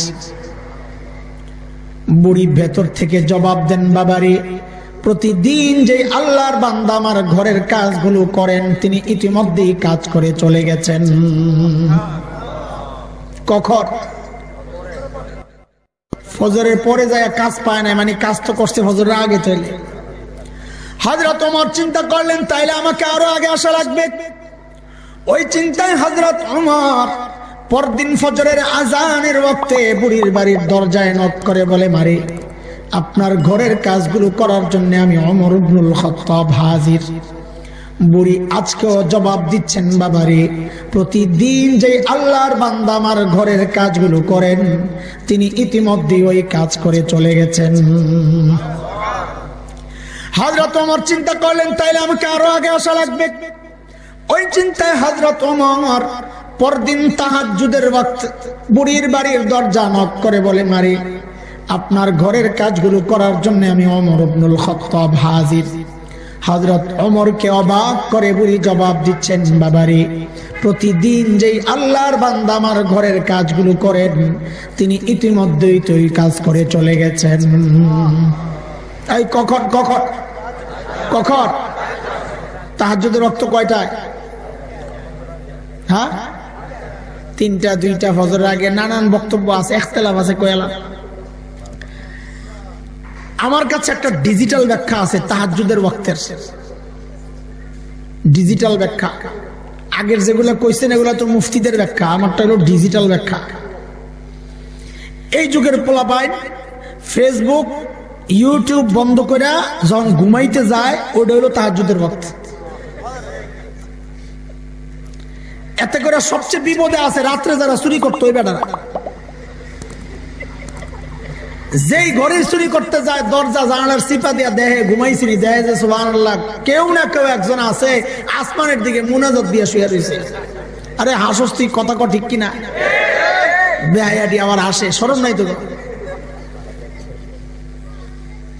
বুড়ি ভেতর থেকে জবাব দেন, বাবারে, প্রতিদিন যে আল্লাহর বান্দা আমার ঘরের কাজগুলো করেন, তিনি ইতিমধ্যেই কাজ করে চলে গেছেন। কখন? ফজরের পরে যায় কাজ পায় না, মানে কাজ তো করছে ফজরের আগে চলে। হযরত ওমর চিন্তা করলেন, তাইলে আমাকে আরো আগে আসা লাগবে। ওই চিন্তায় হযরত ওমর পরদিন ফজরের আজানের ওয়াক্তে বুড়ির বাড়ির দরজায় নক করে বলে, মারে, আপনার ঘরের কাজগুলো করার জন্য আমি ওমর ইবনুল খাত্তাব হাজির। বুড়ি আজকেও জবাব দিচ্ছেন, বাবারে, প্রতিদিন যে আল্লাহর বান্দা আমার ঘরের কাজগুলো করেন, তিনি ইতিমধ্যে ওই কাজ করে চলে গেছেন। হযরত ওমর চিন্তা করলেন, তাইলে আমাকে আরো আগে আসা লাগবে। ওই চিন্তায় হযরত ওমর পরদিন তাহাজ্জুদের ওয়াক্ত বুড়ির বাড়ির দরজা নক করে বলে, মারে, আপনার ঘরের কাজগুলো করার জন্য আমি ওমর ইবনুল খাত্তাব হাজির। হযরত ওমরকে অবাক করে বুড়ি জবাব দিচ্ছেন, বাবারে প্রতিদিন যেই আল্লাহর বান্দা আমার ঘরের কাজগুলো করেন তিনি ইতিমধ্যেই তো এই কাজ করে চলে গেছেন। এই কখন কখন কখন তাহাজ্জুদের ওয়াক্ত কয়টায়? হ্যাঁ, 3টা 2টা ফজরের আগে। নানান বক্তব্য আছে, ইখতিলাফ আছে, কয়লা। আমার কাছে একটা ডিজিটাল ব্যাখ্যা আছে তাহাজ্জুদের ওয়াক্তের, ডিজিটাল ব্যাখ্যা। আগের যেগুলো কইছেন এগুলো তো মুফতিদের ব্যাখ্যা, আমারটা হলো ডিজিটাল ব্যাখ্যা। এই যুগের পোলাপাইন ফেসবুক ইউটিউব বন্ধ করে যখন ঘুমাইতে যায় ওটা হলো তাহাজ্জুদের ওয়াক্ত। এতে করে সবচেয়ে বিপদে আছে রাত্রে যারা চুরি করতো ওই বেটারা। যেই ঘরে চুরি করতে যায় দরজা জানালার চিপা দিয়া দেহে ঘুমাইছিনি, দেহে যে সুবহানাল্লাহ কেউ না কেউ একজন আছে আসমানের দিকে মুনাজাত দিয়ে শুয়ে রয়েছে। আরে হাসস তুই, কথা কর ঠিক কিনা? বেহায়াটি আবার হাসে, শরম নাই তো?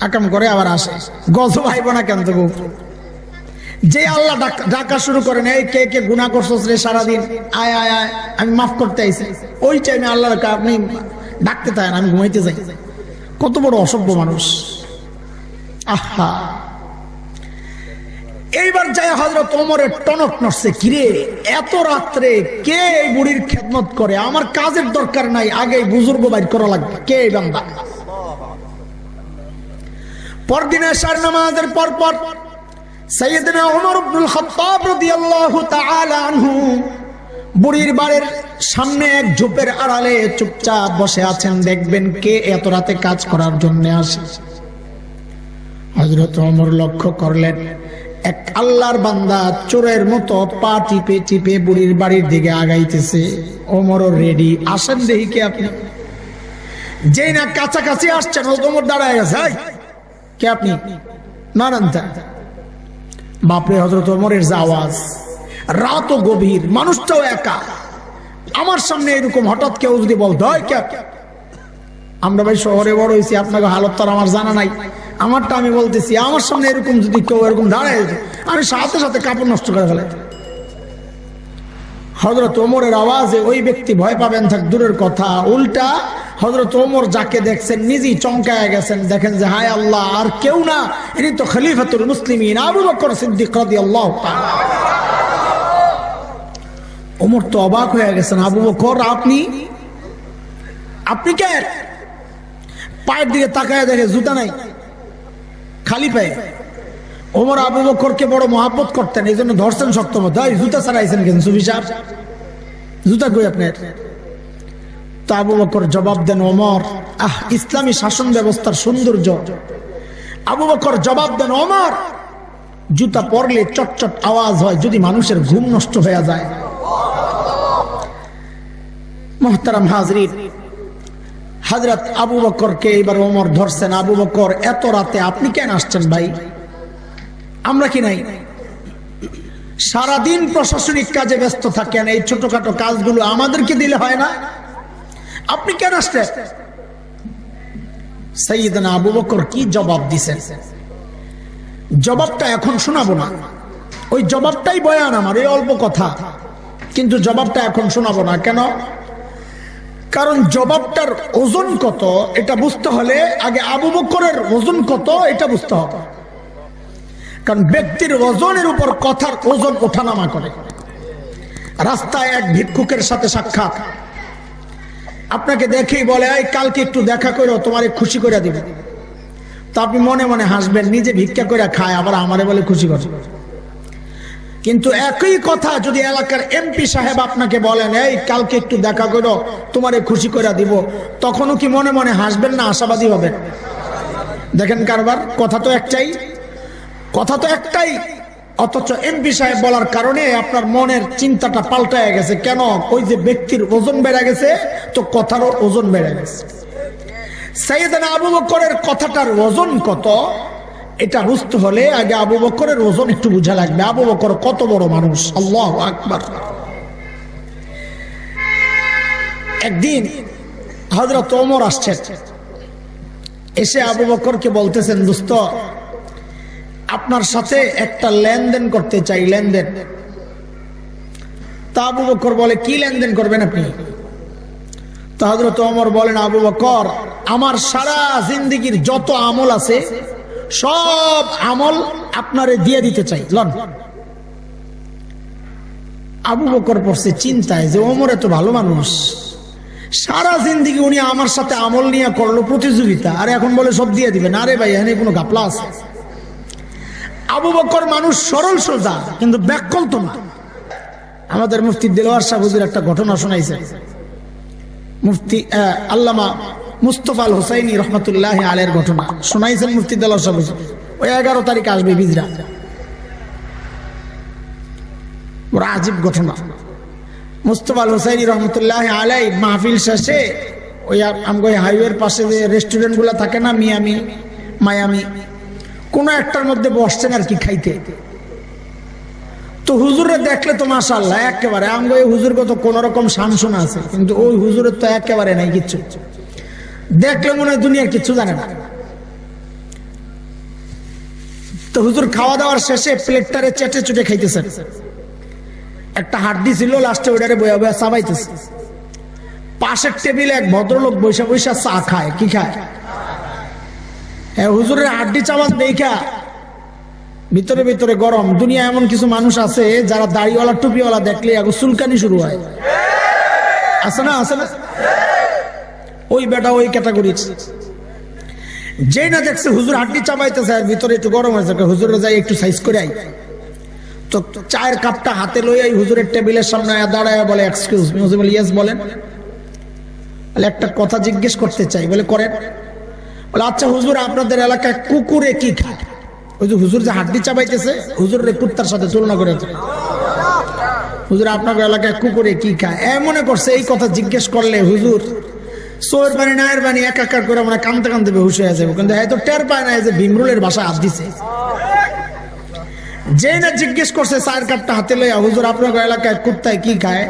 আকাম করে আবার আসে, গজব আইব না কেন? তো যে আল্লাহ ডাকা শুরু করেন, এই কে কে গুনাহ করছস রে সারাদিন, আয় আয় আয় আমি মাফ করতে আইছি, ওই টাইমে আল্লাহ আপনি ডাকতে থাকেন, আমি ঘুমাইতে যাই। কত বড় অসভ্য মানুষ! আহা, এইবার যাই হযরত ওমরের টনক নড়ছে, কিরে এত রাত্রে কে এই বুড়ির খেদমত করে? আমার কাজের দরকার নাই, আগে বুজুর্গ বাইর করা লাগবে। কে এই বান্দা? পরদিন এশার নামাজের পর পর সাইয়েদনা ওমর ইবনুল খাত্তাব রাদিয়াল্লাহু তাআলা আনহু বুড়ির বাড়ির সামনে এক ঝোপের আড়ালে চুপচাপ বসে আছেন। দেখবেন কে এত রাতে কাজ করার জন্য আসে। হযরত ওমর লক্ষ্য করলেন এক আল্লাহর বান্দা চোরের মতো পা টিপে টিপে বুড়ির বাড়ির দিকে আগাইতেছে। ওমরও রেডি, আসেন দেখি কে আপনি। যেই না কাছাকাছি আসছেন ওমর দাঁড়ায় গেছে, কে আপনি? নারান্তা। বাপরে, হযরত ওমরের যে আওয়াজ! রাতও গভীর, মানুষটাও একা। আমার সামনে এরকম হঠাৎ কেউ যদি বলতো, আমরা ভাই শহরে বড় হয়েছি, আপনাকে হালত তো আমার জানা নাই, আমারটা আমি বলতেছি, আমার সামনে এরকম যদি কেউ এরকম দাঁড়ায় যেত, আমি সাথে সাথে কাপড় নষ্ট করে ফেলাইতাম। হযরত ওমরের আওয়াজে ওই ব্যক্তি ভয় পাবেন থাক দূরের কথা, উল্টা হযরত ওমর যাকে দেখছেন নিজেই চমকায় গেছেন। দেখেন যে হায় আল্লাহ, আর কেউ না, ইনি তো খলিফাতুল মুসলিমিন আবু বকর সিদ্দিক রাদিয়াল্লাহু তাআলা। ওমর তো অবাক হয়ে গেছেন, আবু বকর আপনি কে? পায়ের দিকে তাকায় দেখে জুতা নাই, খালি পায়ে। ওমর আবু বকরকে বড় মহব্বত করতেন, এই জন্য ধরছেন শক্ত মতো। জুতা ছাড়াইছেন কেন সুফি সাহেব? জুতা কই আপনার? তো আবু বকর জবাব দেন, ওমর, ইসলামী শাসন ব্যবস্থার সৌন্দর্য। আবু বকর জবাব দেন, ওমর, জুতা পরলে চটচট আওয়াজ হয়, যদি মানুষের ঘুম নষ্ট হয়ে যায়। মুহতারাম হাজরিন, হযরত আবু বকরকে এবার ওমর ধরছেন। আবু বকর, এত রাতে আপনি কেন আসছেন ভাই? আমরা কি নাই? সারাদিন প্রশাসনিক কাজে ব্যস্ত থাকেন, এই ছোটখাটো কাজগুলো আমাদেরকে দিলে হয় না? আপনি কেন আসছেন? সাইয়েদনা আবু বকর কি জবাব দিছেন, জবাবটা এখন শোনাবো না। ওই জবাবটাই বয়ান আমার, এই অল্প কথা, কিন্তু জবাবটা এখন শোনাবো না। কেন? কারণ জবাবটার ওজন কত এটা বুঝতে হলে আগে আবু বকরের ওজন কত এটা বুঝতে হবে। কারণ ব্যক্তির ওজনের উপর কথার ওজন ওঠানামা করে। রাস্তায় এক ভিক্ষুকের সাথে সাক্ষাৎ, আপনাকে দেখেই বলে, এই কালকে একটু দেখা করো, তোমারে খুশি করে দিব। তো আপনি মনে মনে হাসবেন, নিজে ভিক্ষা করে খায়, আবার আমারে বলে খুশি করে। কিন্তু একই কথা যদি এলাকার এমপি সাহেব আপনাকে বলেন, এই কালকে একটু দেখা করো, তোমারে খুশি করে দিব, তখনও কি মনে মনে হাসবেন না আশাবাদী হবেন? দেখেন কারবার, কথা তো একটাই, কথা তো একটাই, অথচ এমপি সাহেব বলার কারণে আপনার মনের চিন্তাটা পাল্টায় গেছে। কেন? ওই যে ব্যক্তির ওজন বেড়ে গেছে, তো কথারও ওজন বেড়ে গেছে। সাইয়েদনা আবু বকরের কথাটার ওজন কত এটা বুঝতে হলে আগে আবু বকরের ওজন একটু বুঝা লাগবে। আবু বকর কত বড় মানুষ, আল্লাহু আকবার। একদিন হযরত ওমর আসছেন, এসে আবু বকরকে বলতেছেন, দোস্ত আপনার সাথে একটা লেনদেন করতে চাই, লেনদেন। তা আবু বকর বলে, কি লেনদেন করবেন আপনি? তো হযরত ওমর বলেন, আবু বকর, আমার সারা জিন্দেগীর যত আমল আছে সব আমল আপনারে দিয়ে দিতে চাই, লন। আবু বকর পড়ছে চিন্তায় যে ওমর এত ভালো মানুষ, সারা জিন্দেগি উনি আমার সাথে আমল নিয়ে করলো প্রতিযোগিতা, আর এখন বলে সব দিয়ে দিবেন। আরে ভাই, এখানে কোনো ঘাপলা আছে? আবু বকর মানুষ সরল সোজা, কিন্তু ব্যাককল তো না। আমাদের মুফতি দেলোয়ার শাহ হুজুর একটা ঘটনা শোনাইছে। মুফতি আল্লামা মুস্তফা আল হুসাইনি রহমতুল্লাহ আলাইহির ঘটনা শোনাইছেন মুফতি দেলোয়ার শাহ হুজুর। ওই 11 তারিখ আসবে বিজরা, বড় আজীব ঘটনা। মুস্তফা আল হুসাইনি রহমতুল্লাহ আলাই মাহফিল শেষে ওই আমগো হাইওয়ের পাশে যে রেস্টুরেন্ট গুলা থাকে না, মিয়ামি মায়ামি, কোন একটার মধ্যে বসছেন আর কি খাইতে। তো হুজুরে দেখলে তো মাশাআল্লাহ একেবারে আমগো হুজুর কত কোন রকম শানশোনা আছে, কিন্তু ওই হুজুরের তো একেবারে নাই কিচ্ছু। দেখলে মনে হয় দুনিয়ার কিচ্ছু জানে না। তো হুজুর খাওয়া দাওয়ার শেষে প্লেটটারে চেটে চুটে খাইতেছেন। একটা হাড্ডি ছিল, লাস্টে ওইটারে বয়া বয়া চাবাইতেছে। পাশের টেবিলে এক ভদ্রলোক বৈশা বৈশা চা খায়। কি খায়? হুজুরের হাড্ডি চাবান দেখা ভিতরে ভিতরে গরম। দুনিয়া এমন কিছু মানুষ আছে যারা দাড়িওয়ালা টুপিওয়ালা দেখলে আগে চুলকানি শুরু হয়, আছে না? আছে না? ওই বেটা ওই ক্যাটাগরির। যেই না দেখছে হুজুর হাড্ডি চাবাইতেছে আর ভিতরে একটু গরম হয়েছে, হুজুরে যাই একটু সাইজ করে আই। তো চায়ের কাপটা হাতে লইয়া হুজুরের টেবিলের সামনে দাঁড়ায় বলে, এক্সকিউজ মি। হুজুর বলে, ইয়েস বলেন। বলে, একটা কথা জিজ্ঞেস করতে চাই। বলে, করেন। বলে, আচ্ছা হুজুর, আপনাদের এলাকায় কুকুরে কি খায়? ওই যে হুজুর যে হাড্ডি চাবাইতেছে, হুজুরের কুত্তার সাথে তুলনা করে, হুজুর আপনার এলাকায় কুকুরে কি খায়? মনে করছে এই কথা জিজ্ঞেস করলে হুজুর সোয়ের বাণী নায়ের বাণী একাকার করে আমরা কানতে কানতে বেহুশ হয়ে যাবো, কিন্তু হয়তো টের পায় না যে ভীমরুলের ভাষা হাত দিছে। যে না জিজ্ঞেস করছে চায়ের কাপটা হাতে লইয়া, হুজুর আপনার এলাকায় কুত্তায় কি খায়?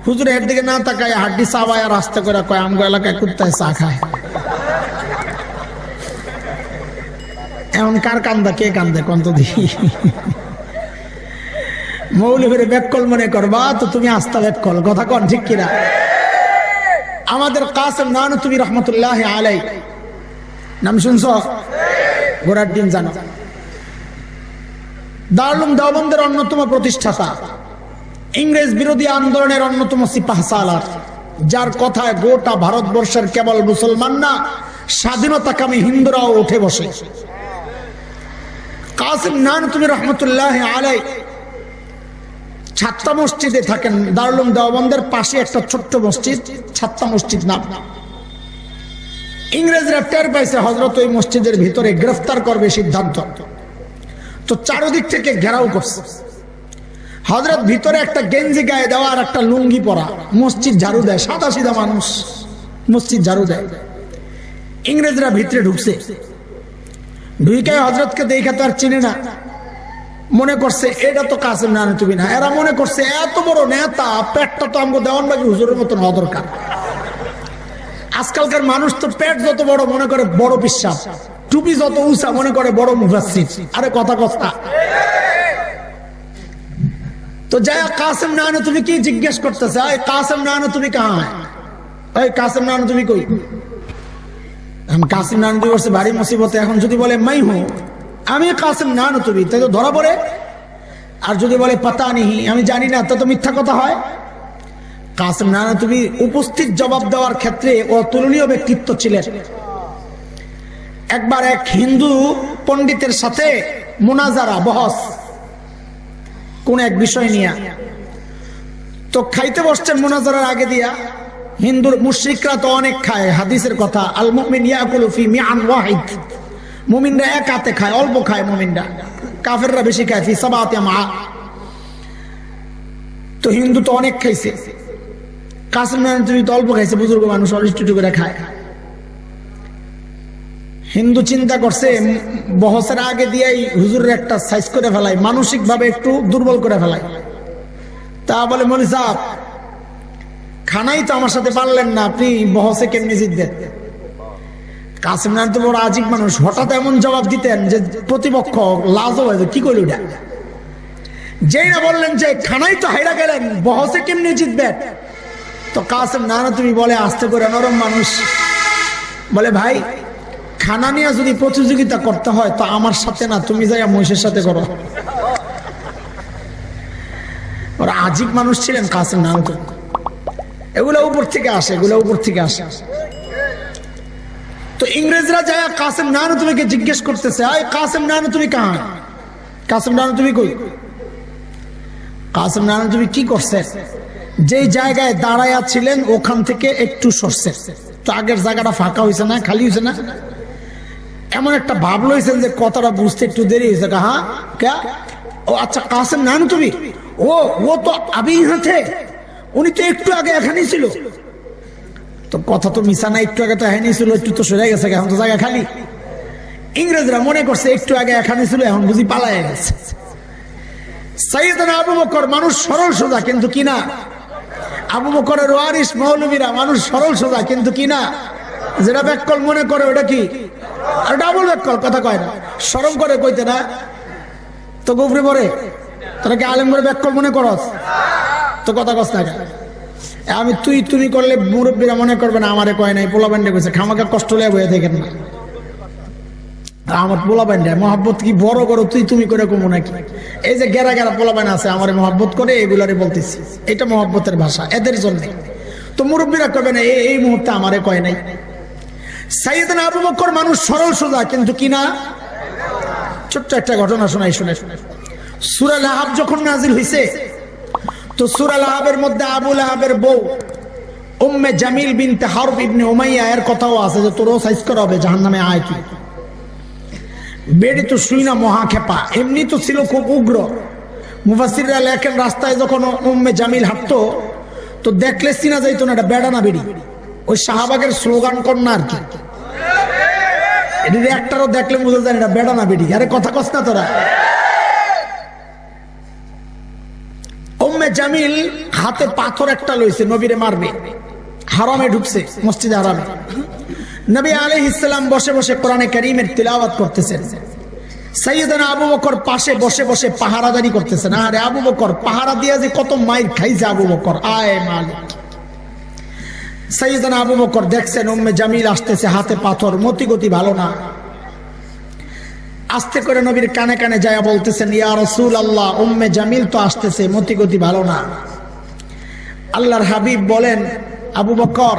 হুজুর এর দিকে না তাকায় হাড্ডি চাবায় আর আস্তে করে কয়, আমগো এলাকায় কুত্তায় চা খায়। এমন কার কান্দা, কে কান্দে কন্ত দেখি? মৌলভীর ব্যাককল মনে করবা তো তুমি আস্থা ব্যাককল, কথা কন ঠিক কিনা? আমাদের কাসেম নানুতুবি রহমতুল্লাহ আলাই নাম শুনছ? ঘোড়ার দিন জানো। দারুল উলুম দেওবন্দের অন্যতম প্রতিষ্ঠাতা, ইংরেজ বিরোধী আন্দোলনের অন্যতম সিপাহসালার, যার কথায় গোটা ভারতবর্ষের কেবল মুসলমান না, স্বাধীনতাকামী হিন্দুরাও উঠে বসে। কাসেম নানুতুবি রহমতুল্লাহ আলাই ছাত্তা মসজিদে থাকেন। দারুল উলুম দেওবন্দের পাশে একটা ছোট্ট মসজিদ, ছাত্তা মসজিদ নাম। ইংরেজরা টের পাইছে হযরত ওই মসজিদের ভিতরে গ্রেফতার করবে সিদ্ধান্ত, তো চারদিক থেকে ঘেরাও করছে। হযরত ভিতরে একটা গেঞ্জি গায়ে দেওয়া আর একটা লুঙ্গি পরা, মসজিদ ঝাড়ু দেয়, সাদা সিধা মানুষ মসজিদ ঝাড়ু দেয়। ইংরেজরা ভিতরে ঢুকছে, ঢুকে হযরতকে দেখে তো আর চিনে না, মনে করছে এটা তো কাসেম নানুতুবি না। এরা মনে করছে এত বড় নেতা, পেটটা তো আমগো দেওয়ানবাগী হুজুরের মতন হওয়া দরকার। আজকালকার মানুষ তো পেট যত বড় মনে করে বড় বিশ্বাস, টুপি যত উঁচা মনে করে বড় মুফাসসির। আরে কথা কথা। তো যাই কাসেম নানুতুবি কি জিজ্ঞেস করতেছে, এই কাসেম নানুতুবি কাহা है? এই কাসেম নানুতুবি কই? हम কাসেম নানুতুবি বলছে ভারী মুসিবতে। এখন যদি বলে মাই হুঁ, আমি কাসেম নানুতুবি, তাই তো ধরা পড়ে। আর যদি বলে পাতা নেই, আমি জানি না, তো মিথ্যা কথা হয়। কাসেম নানুতুবি উপস্থিত জবাব দেওয়ার ক্ষেত্রে অতুলনীয় ব্যক্তিত্ব ছিলেন। একবার এক হিন্দু পণ্ডিতের সাথে মুনাজারা, বহস কোন এক বিষয় নিয়ে, তো খাইতে বসছেন মুনাজারার আগে দিয়া। হিন্দুর মুশরিকরা তো অনেক খায়, হাদিসের কথা, আল মুমিন ইয়াকুলু ফি মিআন ওয়াহিদ, মুমিনরা এক হাতে খায়, অল্প খায় মুমিনরা, কাফেররা বেশি খায়, ফি সাবাতি মা। তো হিন্দু তো অনেক খাইছে, কাসেম নানুতুবি তো অল্প খাইছে, বুজুর্গ মানুষ অরিষ্টুটু করে খায়। হিন্দু চিন্তা করছে বহসের আগে দিয়েই হুজুরের একটা সাইজ করে ফেলাই, মানসিক ভাবে একটু দুর্বল করে ফেলাই। তা বলে, মৌলভী সাহেব খানাই তো আমার সাথে পারলেন না, আপনি বহসে কেমনি জিতবেন? কাসেম নানু তো বড় আজিব মানুষ, হঠাৎ এমন জবাব দিতেন যে প্রতিপক্ষ লাজ হয়ে কি করল এটা। যেই না বললেন যে খানাই তো হাইরা গেলেন, বহসে কেমনি জিতবেন, তো কাসেম নানু তুমি বলে আস্তে করে, নরম মানুষ বলে ভাই খানা নিয়ে যদি প্রতিযোগিতা করতে হয় তো আমার সাথে না, তুমি যাই মহিষের সাথে করো। ওরা আজিব মানুষ ছিলেন কাসেম নানু। এগুলো উপর থেকে আসে, এগুলো উপর থেকে আসে। তো ইংরেজরা যায় কাসেম নানু তুমিকে জিজ্ঞেস করতেছে, আয় কাসেম নানু তুমি কাহা, কাসেম নানু তুমি কই, কাসেম নানু তুমি কি করছে, যে জায়গায় দাঁড়ায়া ছিলেন ওখান থেকে একটু সরছে, তো আগের জায়গাটা ফাঁকা হয়েছে না, খালি হয়েছে না, এমন একটা ভাব লইছেন যে কথাটা বুঝতে একটু দেরি হয়েছে। হ্যাঁ ক্যা, ও আচ্ছা কাসেম নানু তুমি, ও তো আবি ইহাঁ থে, উনি তো একটু আগে এখানেই ছিল। তো কথা তো মিশা না, একটু আগে তো এখানেই ছিল, একটু তো সরে গেছে, এখন তো জায়গা খালি। ইংরেজরা মনে করছে একটু আগে এখানে ছিল, এখন বুঝি পালায় গেছে। সাইয়েদনা আবু বকর মানুষ সরল সোজা, কিন্তু কিনা আবু বকরের ওয়ারিস মৌলবীরা মানুষ সরল সোজা, কিন্তু কিনা যেটা ব্যাককল মনে করে ওটা কি ডাবল ব্যাককল, কথা কয় না, শরম করে কইতে না, তো গুফরি পরে তোরা কি আলেম করে ব্যাককল মনে করস, তো কথা কস না। আমি তুই তুমি করলে মুরব্বীরা মনে করবে না আমারে কয় নাই, পোলা ব্যান্ডে কইছে, খামাকা কষ্ট লয়ে বয়ে থাকেন না। আমার পোলা ব্যান্ডে মহাব্বত কি বড় করো তুই তুমি করে কমো নাকি, এই যে গেরা গেরা পোলা ব্যান্ড আছে আমারে মহাব্বত করে, এগুলারে বলতেছি, এটা মহাব্বতের ভাষা এদের জন্য। তো মুরব্বীরা কবে না এই মুহূর্তে আমারে কয় নাই। সাইয়েদনা আবু বকর মানুষ সরল সোজা, কিন্তু কিনা ছোট্ট একটা ঘটনা শোনাই, শুনে শুনে। সূরা লাহাব যখন নাজিল হইছে, তো সূরা লাহাবের মধ্যে আবু লাহাবের বউ উম্মে জামিল বিনতে হারব ইবনে উমাইয়া এর কথাও আছে যে তোরও সাইজ করা হবে, জাহান্নামে আয় তুই। বেড়ি তো শুই না মহা খেপা, এমনি তো ছিল খুব উগ্র। মুফাসসিররা লেখেন রাস্তায় যখন উম্মে জামিল হাঁটতো তো দেখলে চিনা যাইতো না এটা বেড়া না বেড়ি, ওই শাহবাগের স্লোগান কন্যা আর কি, এটা একটারও দেখলে বুঝা যায় এটা বেড়া না বেড়ি। আরে কথা কস না তোরা। উম্মে জামিল হাতে পাথর একটা লইছে, নবীরে মারবে, হারামে ঢুকছে, মসজিদে হারামে। নবী আলাইহিস সালাম বসে বসে কোরআনে কারীমের তিলাওয়াত করতেছেন, সাইয়েদনা আবু বকর পাশে বসে বসে পাহারাদারি করতেছেন। আরে আবু বকর পাহারা দিয়ে যে কত মাইর খাইছে আবু বকর, আয় মালিক। সাইয়েদনা আবু বকর দেখছেন উম্মে জামিল আসতেছে, হাতে পাথর, মতিগতি ভালো না। আস্তে করে নবীর কানে কানে যায় বলতেছেন, ইয়া রাসূলুল্লাহ উম্মে জামিল তো আসতেছে, মতিগতি ভালো না। আল্লাহর হাবিব বলেন, আবু বকর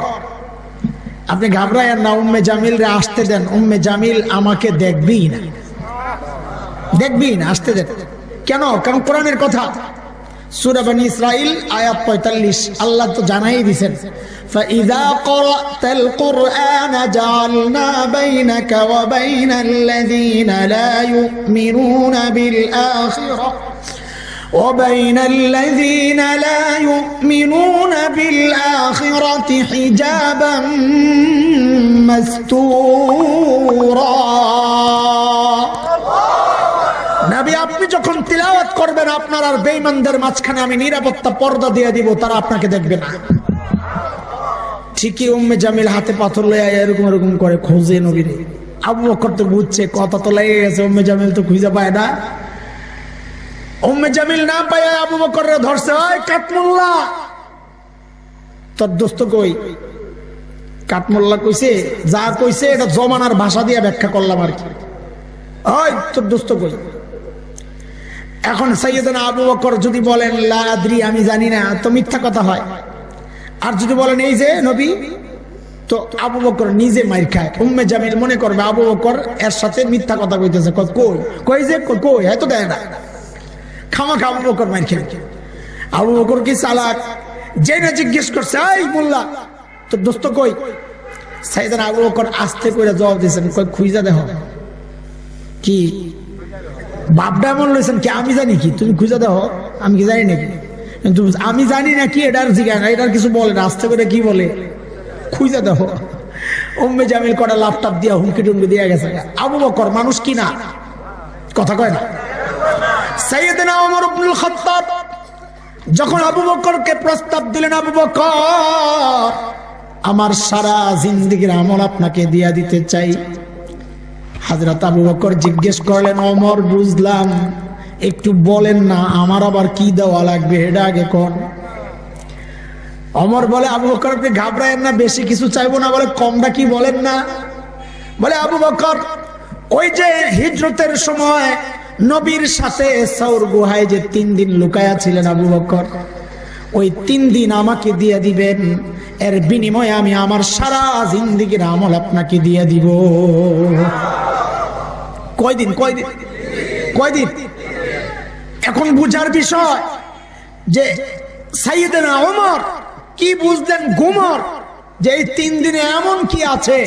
আপনি ঘাবড়ায়েন না, উম্মে জামিল রে আসতে দেন, উম্মে জামিল আমাকে দেখবেই না, দেখবেই না, আসতে দেন। কেন? কারণ কোরআনের কথা, সূরা বনী ইসরাইল আয়াত 45, আল্লাহ তো জানাই দিয়েছেন, فإذا قرأت القرآن جعلنا بينك وبين الذين لا يؤمنون بالآخرة حجابا مستورا। নবী আপনি যখন তিলাওয়াত করবেন আপনার আর বেঈমানদের মাঝখানে আমি নিরাপত্তা পর্দা দিয়ে দিব, তারা আপনাকে দেখবে না। ঠিকই উম্মে জামিল হাতে পাথর লয়ে এরকম এরকম করে খোঁজে নবীরে। আবু বকর তো বুঝছে কথা তো লেগে গেছে, উম্মে জামিল তো খুঁজে পায় না। উম্মে জামিল না পায় আবু বকর ধরছে, ওই কাটমুল্লা তোর দোস্ত কই? কাটমুল্লা কইছে যা কইছে এটা জমানার ভাষা দিয়ে ব্যাখ্যা করলাম আর কি, ওই তোর দোস্ত কই? এখন সাইয়েদনা আবু বকর যদি বলেন লা আদরি আমি জানি না, তো মিথ্যা কথা হয়। আর যদি বলেন এই যে নবী, তো আবু বকর নিজে মাইর খায়। উম্মে জামিল মনে করবে আবু বকর এর সাথে মিথ্যা কথা কইতেছে, কই কই যে কই এত দেয় না, খামাখা আবু বকর মাইর খায়। আবু বকর কি চালাক, যে না জিজ্ঞেস করছে এই মোল্লা তোর দোস্ত কই? সাইয়েদনা আবু বকর আস্তে করে জবাব দিয়েছেন, কই খুঁজা দেখো। কি বাপটা এমন লইছেন কি আমি জানি কি, তুমি খুঁজা দেখো, আমি কি জানি নাকি? কিন্তু আমি জানি না কি এটার জিজ্ঞাসা না, এটার কিছু বলে না, আস্তে করে কি বলে খুঁজা দেখো। উম্মে জামিল কটা ল্যাপটপ দিয়া হুমকি টুমকি দিয়ে গেছে। আবু বকর মানুষ কি না, কথা কয় না। সাইয়েদনা ওমর ইবনুল খাত্তাব যখন আবু বকরকে প্রস্তাব দিলেন, আবু বকর আমার সারা জিন্দেগীর আমল আপনাকে দিয়া দিতে চাই। হযরত আবু বকর জিজ্ঞেস করলেন, ওমর বুঝলাম, একটু বলেন না আমার আবার কি দেওয়া লাগবে, এটা আগে কোন। ওমর বলে, আবু বকর আপনি ঘাবড়ায়েন না, বেশি কিছু চাইবো না। বলে, কমটা কি বলেন না। বলে, আবু বকর ওই যে হিজরতের সময় নবীর সাথে সাউর গুহায় যে 3 দিন লুকায়া ছিলেন আবু বকর, ওই 3 দিন আমাকে দিয়ে দিবেন, এর বিনিময়ে আমি আমার সারা জিন্দেগীর আমল আপনাকে দিয়ে দিব। কয়দিন? এখন বুঝার বিষয় যে সাইয়েদনা ওমর কি বুঝলেন গুমর, যে এই 3 দিনে এমন কি আছে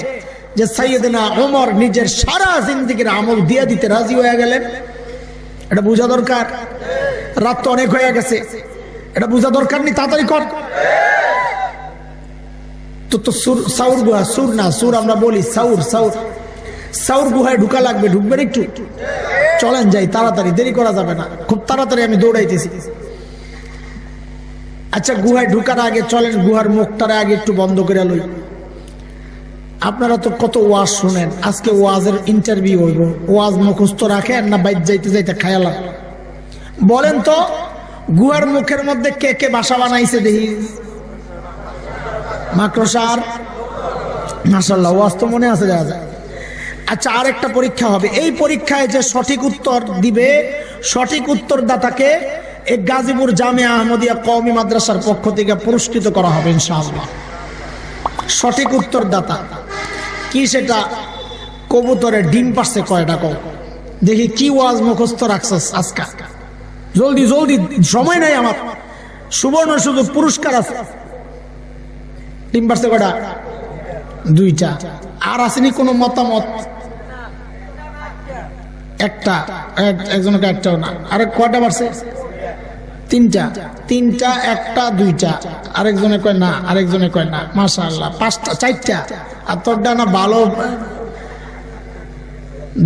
যে সাইয়েদনা ওমর নিজের সারা জিন্দেগীর আমল দিয়ে দিতে রাজি হয়ে গেলেন। এটা বোঝা দরকার। রাত তো অনেক হয়ে গেছে, এটা বোঝা দরকার নেই, তাড়াতাড়ি কর। তো সাউর গুহা, সুর না, সুর আমরা বলি সাউর গুহায় ঢুকা লাগবে। ঢুকবেন একটু? চলেন যাই তাড়াতাড়ি, দেরি করা যাবে না, খুব তাড়াতাড়ি আমি দৌড়াইতেছি। আচ্ছা, গুহায় ঢুকার আগে চলেন গুহার মুখটারে আগে একটু বন্ধ করে লই। আপনারা তো কত ওয়াজ শুনেন, আজকে ওয়াজের ইন্টারভিউ হইব। ওয়াজ মুখস্থ রাখেন না বাইর যাইতে যাইতে খায়ালা? বলেন তো, গুহার মুখের মধ্যে কে কে বাসা বানাইছে দেখি? মাকড়সার? মাশাআল্লাহ, ওয়াজ তো মনে আছে যা যায়। আচ্ছা, আরেকটা পরীক্ষা হবে। এই পরীক্ষায় যে সঠিক উত্তর দিবে, সঠিক উত্তরদাতাকে এই গাজীপুর জামিয়া আহমদিয়া কওমি মাদ্রাসার পক্ষ থেকে পুরস্কৃত করা হবে ইনশাআল্লাহ। সঠিক উত্তরদাতা কি সেটা? কবুতরের ডিম পারছে কয়টা কও দেখি। কি ওয়াজ মুখস্থ রাখছস আজকে? জলদি জলদি, সময় নাই আমার। সুবর্ণ সুযোগ, পুরস্কার আছে। ডিম পারছে কয়টা? 2টা। আর আসেনি কোনো মতামত? একটা, একজনকে একটাও না। আরে কয়টা পারছে? 3টা। 1টা 2টা। আরেকজনে কয় না, আরেকজনে কয় না। মাশাআল্লাহ, 5টা 4টা। আর তোরটা না ভালো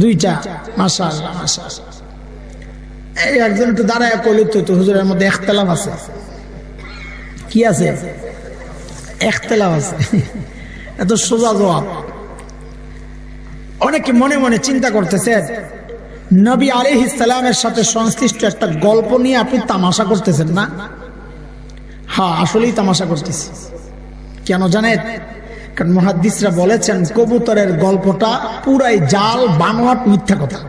2টা। মাশাআল্লাহ মাশাআল্লাহ। এই একজন একটু দাঁড়ায় কইল তো হুজুরের মধ্যে ইখতিলাফ আছে। কি আছে? ইখতিলাফ আছে। এত সোজা জবাব। অনেকে মনে মনে চিন্তা করতেছেন, নবী আলাইহিস সালামের সাথে সংশ্লিষ্ট একটা গল্প নিয়ে আপনি তামাশা করতেছেন না? হ্যাঁ, আসলেই তামাশা করতেছি। কেন জানেন? কারণ মুহাদ্দিসরা বলেছেন কবুতরের গল্পটা পুরাই জাল, বানোয়াট, মিথ্যা কথা।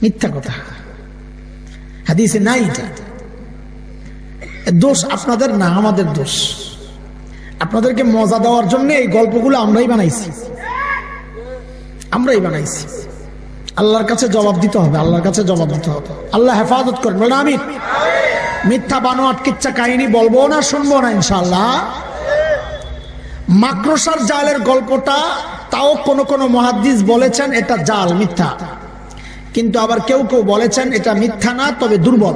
মিথ্যা কথা, হাদিসে নাই। এটা দোষ আপনাদের না, আমাদের দোষ। আপনাদেরকে মজা দেওয়ার জন্য এই গল্পগুলো আমরাই বানাইছি। আল্লাহর কাছে জবাব দিতে হবে, আল্লাহর কাছে জবাব দিতে হবে। আল্লাহ হেফাজত করবেন, বলেন আমিন। মিথ্যা বানোয়াট কিচ্ছা কাহিনী বলবো না, শুনবো না ইনশাআল্লাহ। মাকড়সার জালের গল্পটা তাও কোন কোন মুহাদ্দিস বলেছেন এটা জাল, মিথ্যা। কিন্তু আবার কেউ কেউ বলেছেন এটা মিথ্যা না, তবে দুর্বল।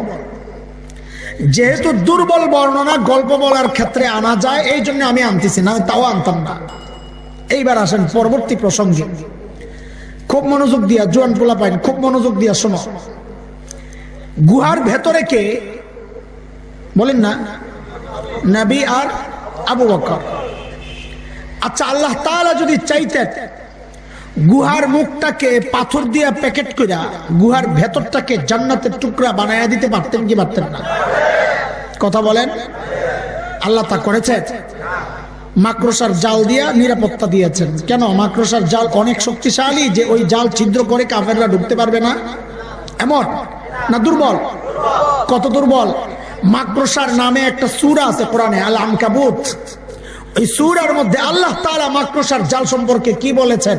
যেহেতু দুর্বল বর্ণনা গল্প বলার ক্ষেত্রে আনা যায়, এই জন্য আমি আনতেছি না, তাও আনতাম না। এইবার আসেন পরবর্তী প্রসঙ্গে। খুব মনোযোগ দিয়া, জোয়ান পোলা পাইন, খুব মনোযোগ দিয়া শোনো। গুহার ভেতরে কে বলেন না? নবী আর আবু বকর। আচ্ছা, আল্লাহ তাআলা যদি চাইতেন গুহার মুখটাকে পাথর দিয়া প্যাকেট করে গুহার ভেতরটাকে জান্নাতের টুকরা বানায়া দিতে পারতেন কি পারতেন না? কথা বলেন। আল্লাহ তা করেছেন? মাকড়সার জাল দিয়া নিরাপত্তা দিয়েছেন। কেন? মাকড়সার জাল অনেক শক্তিশালী, যে ওই জাল ছিদ্র করে কাফেররা ঢুকতে পারবে না, এমন না? দুর্বল। কত দুর্বল? মাকড়সার নামে একটা সূরা আছে কোরআনে, আল আনকাবুত। এই সূরার মধ্যে আল্লাহ তাআলা মাকড়সার জাল সম্পর্কে কি বলেছেন?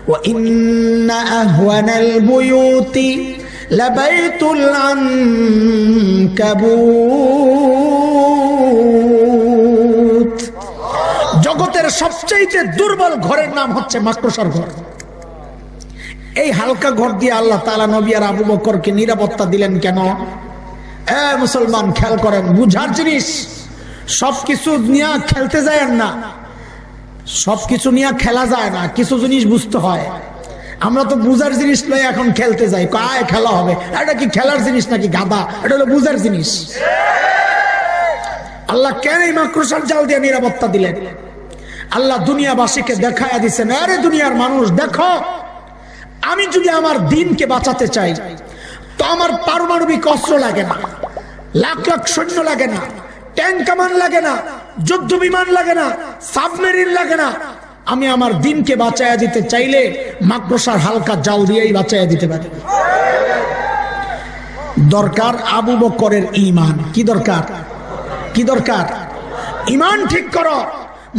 ওয়া ইন্না আহওয়ানাল বুয়ুতি লাবাইতুল আনকাবুত। জগতের সবচেয়ে দুর্বল ঘরের নাম হচ্ছে মাকড়সার ঘর। এই হালকা ঘর দিয়ে আল্লাহ তাআলা নবী আর আবু বকরকে নিরাপত্তা দিলেন কেন? মুসলমান খেয়াল করেন, বুঝার জিনিস। সবকিছু নিয়ে খেলতে যায় না, সবকিছু নিয়ে খেলা যায় না, কিছু জিনিস বুঝতে হয়। আমরা তো বুঝার জিনিস লই এখন খেলতে যাই, কায় খেলা হবে। এটা কি খেলার জিনিস নাকি গাদা? এটা হলো বুঝার জিনিস। আল্লাহ কেন এই মাকড়সার জাল দিয়ে নিরাপত্তা দিলেন? আল্লাহ দুনিয়াবাসীকে দেখায়া দিচ্ছেন, আরে দুনিয়ার মানুষ দেখো, আমি যদি আমার দিনকে বাঁচাতে চাই তো আমার পারমাণবিক অস্ত্র লাগে না, লাখ লাখ সৈন্য লাগে না, ট্যাঙ্ক কামান লাগে না, যুদ্ধ বিমান লাগে না, সাবমেরিন লাগে না। আমি আমার দিনকে বাঁচায়া দিতে চাইলে মাকড়সার হালকা জাল দিয়েই বাঁচায়া দিতে পারি। দরকার আবু বকরের ঈমান। কি দরকার? কি দরকার? ঈমান ঠিক করো।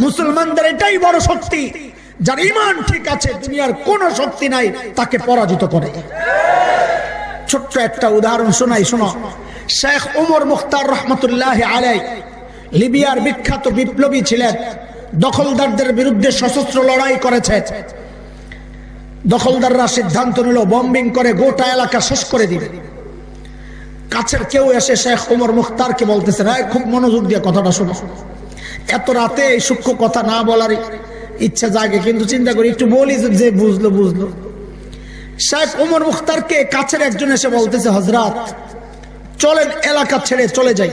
মুসলমানদের এটাই বড় শক্তি, যার ঈমান ঠিক আছে দুনিয়ার কোন শক্তি নাই তাকে পরাজিত করে। ছোট্ট একটা উদাহরণ শোনাই, শোনো। শেখ ওমর মুখতার রহমতুল্লাহ আলাইহি লিবিয়ার বিখ্যাত বিপ্লবী ছিলেন, দখলদারদের বিরুদ্ধে সশস্ত্র লড়াই করেছে। দখলদাররা সিদ্ধান্ত নিল বম্বিং করে গোটা এলাকা শেষ করে দিবে। কাছের কেউ এসে শেখ ওমর মুখতারকে বলতেছে, খুব মনোযোগ দিয়ে কথাটা শোনো। এত রাতে এই সূক্ষ্ম কথা না বলার ইচ্ছা জাগে, কিন্তু চিন্তা করি একটু বলি, যে বুঝলো বুঝলো। শেখ ওমর মুখতারকে কাছের একজন এসে বলতেছে, হযরত চলেন এলাকা ছেড়ে চলে যাই।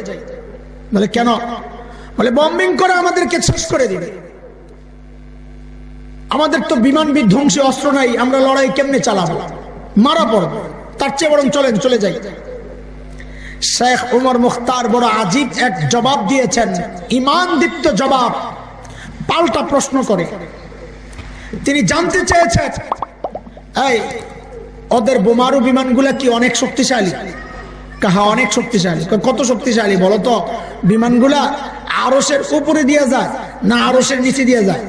বলে কেন? বলে বম্বিং করে আমাদেরকে শেষ করে দিবে, আমাদের তো বিমান বিধ্বংসী অস্ত্র নাই, আমরা লড়াই কেমনে চালাবো, মারা পড়বো, তার চেয়ে বরং চলেন চলে যাই। শেখ ওমর মুখতার বড় আজীব এক জবাব দিয়েছেন, ঈমানদীপ্ত জবাব। পাল্টা প্রশ্ন করে তিনি জানতে চেয়েছেন, এই ওদের বোমারু বিমানগুলা কি অনেক শক্তিশালী? কাহা অনেক শক্তিশালী। কত শক্তিশালী বলো তো? বিমানগুলা আরশের উপরে দিয়ে যায় না আরশের নিচে দিয়ে যায়?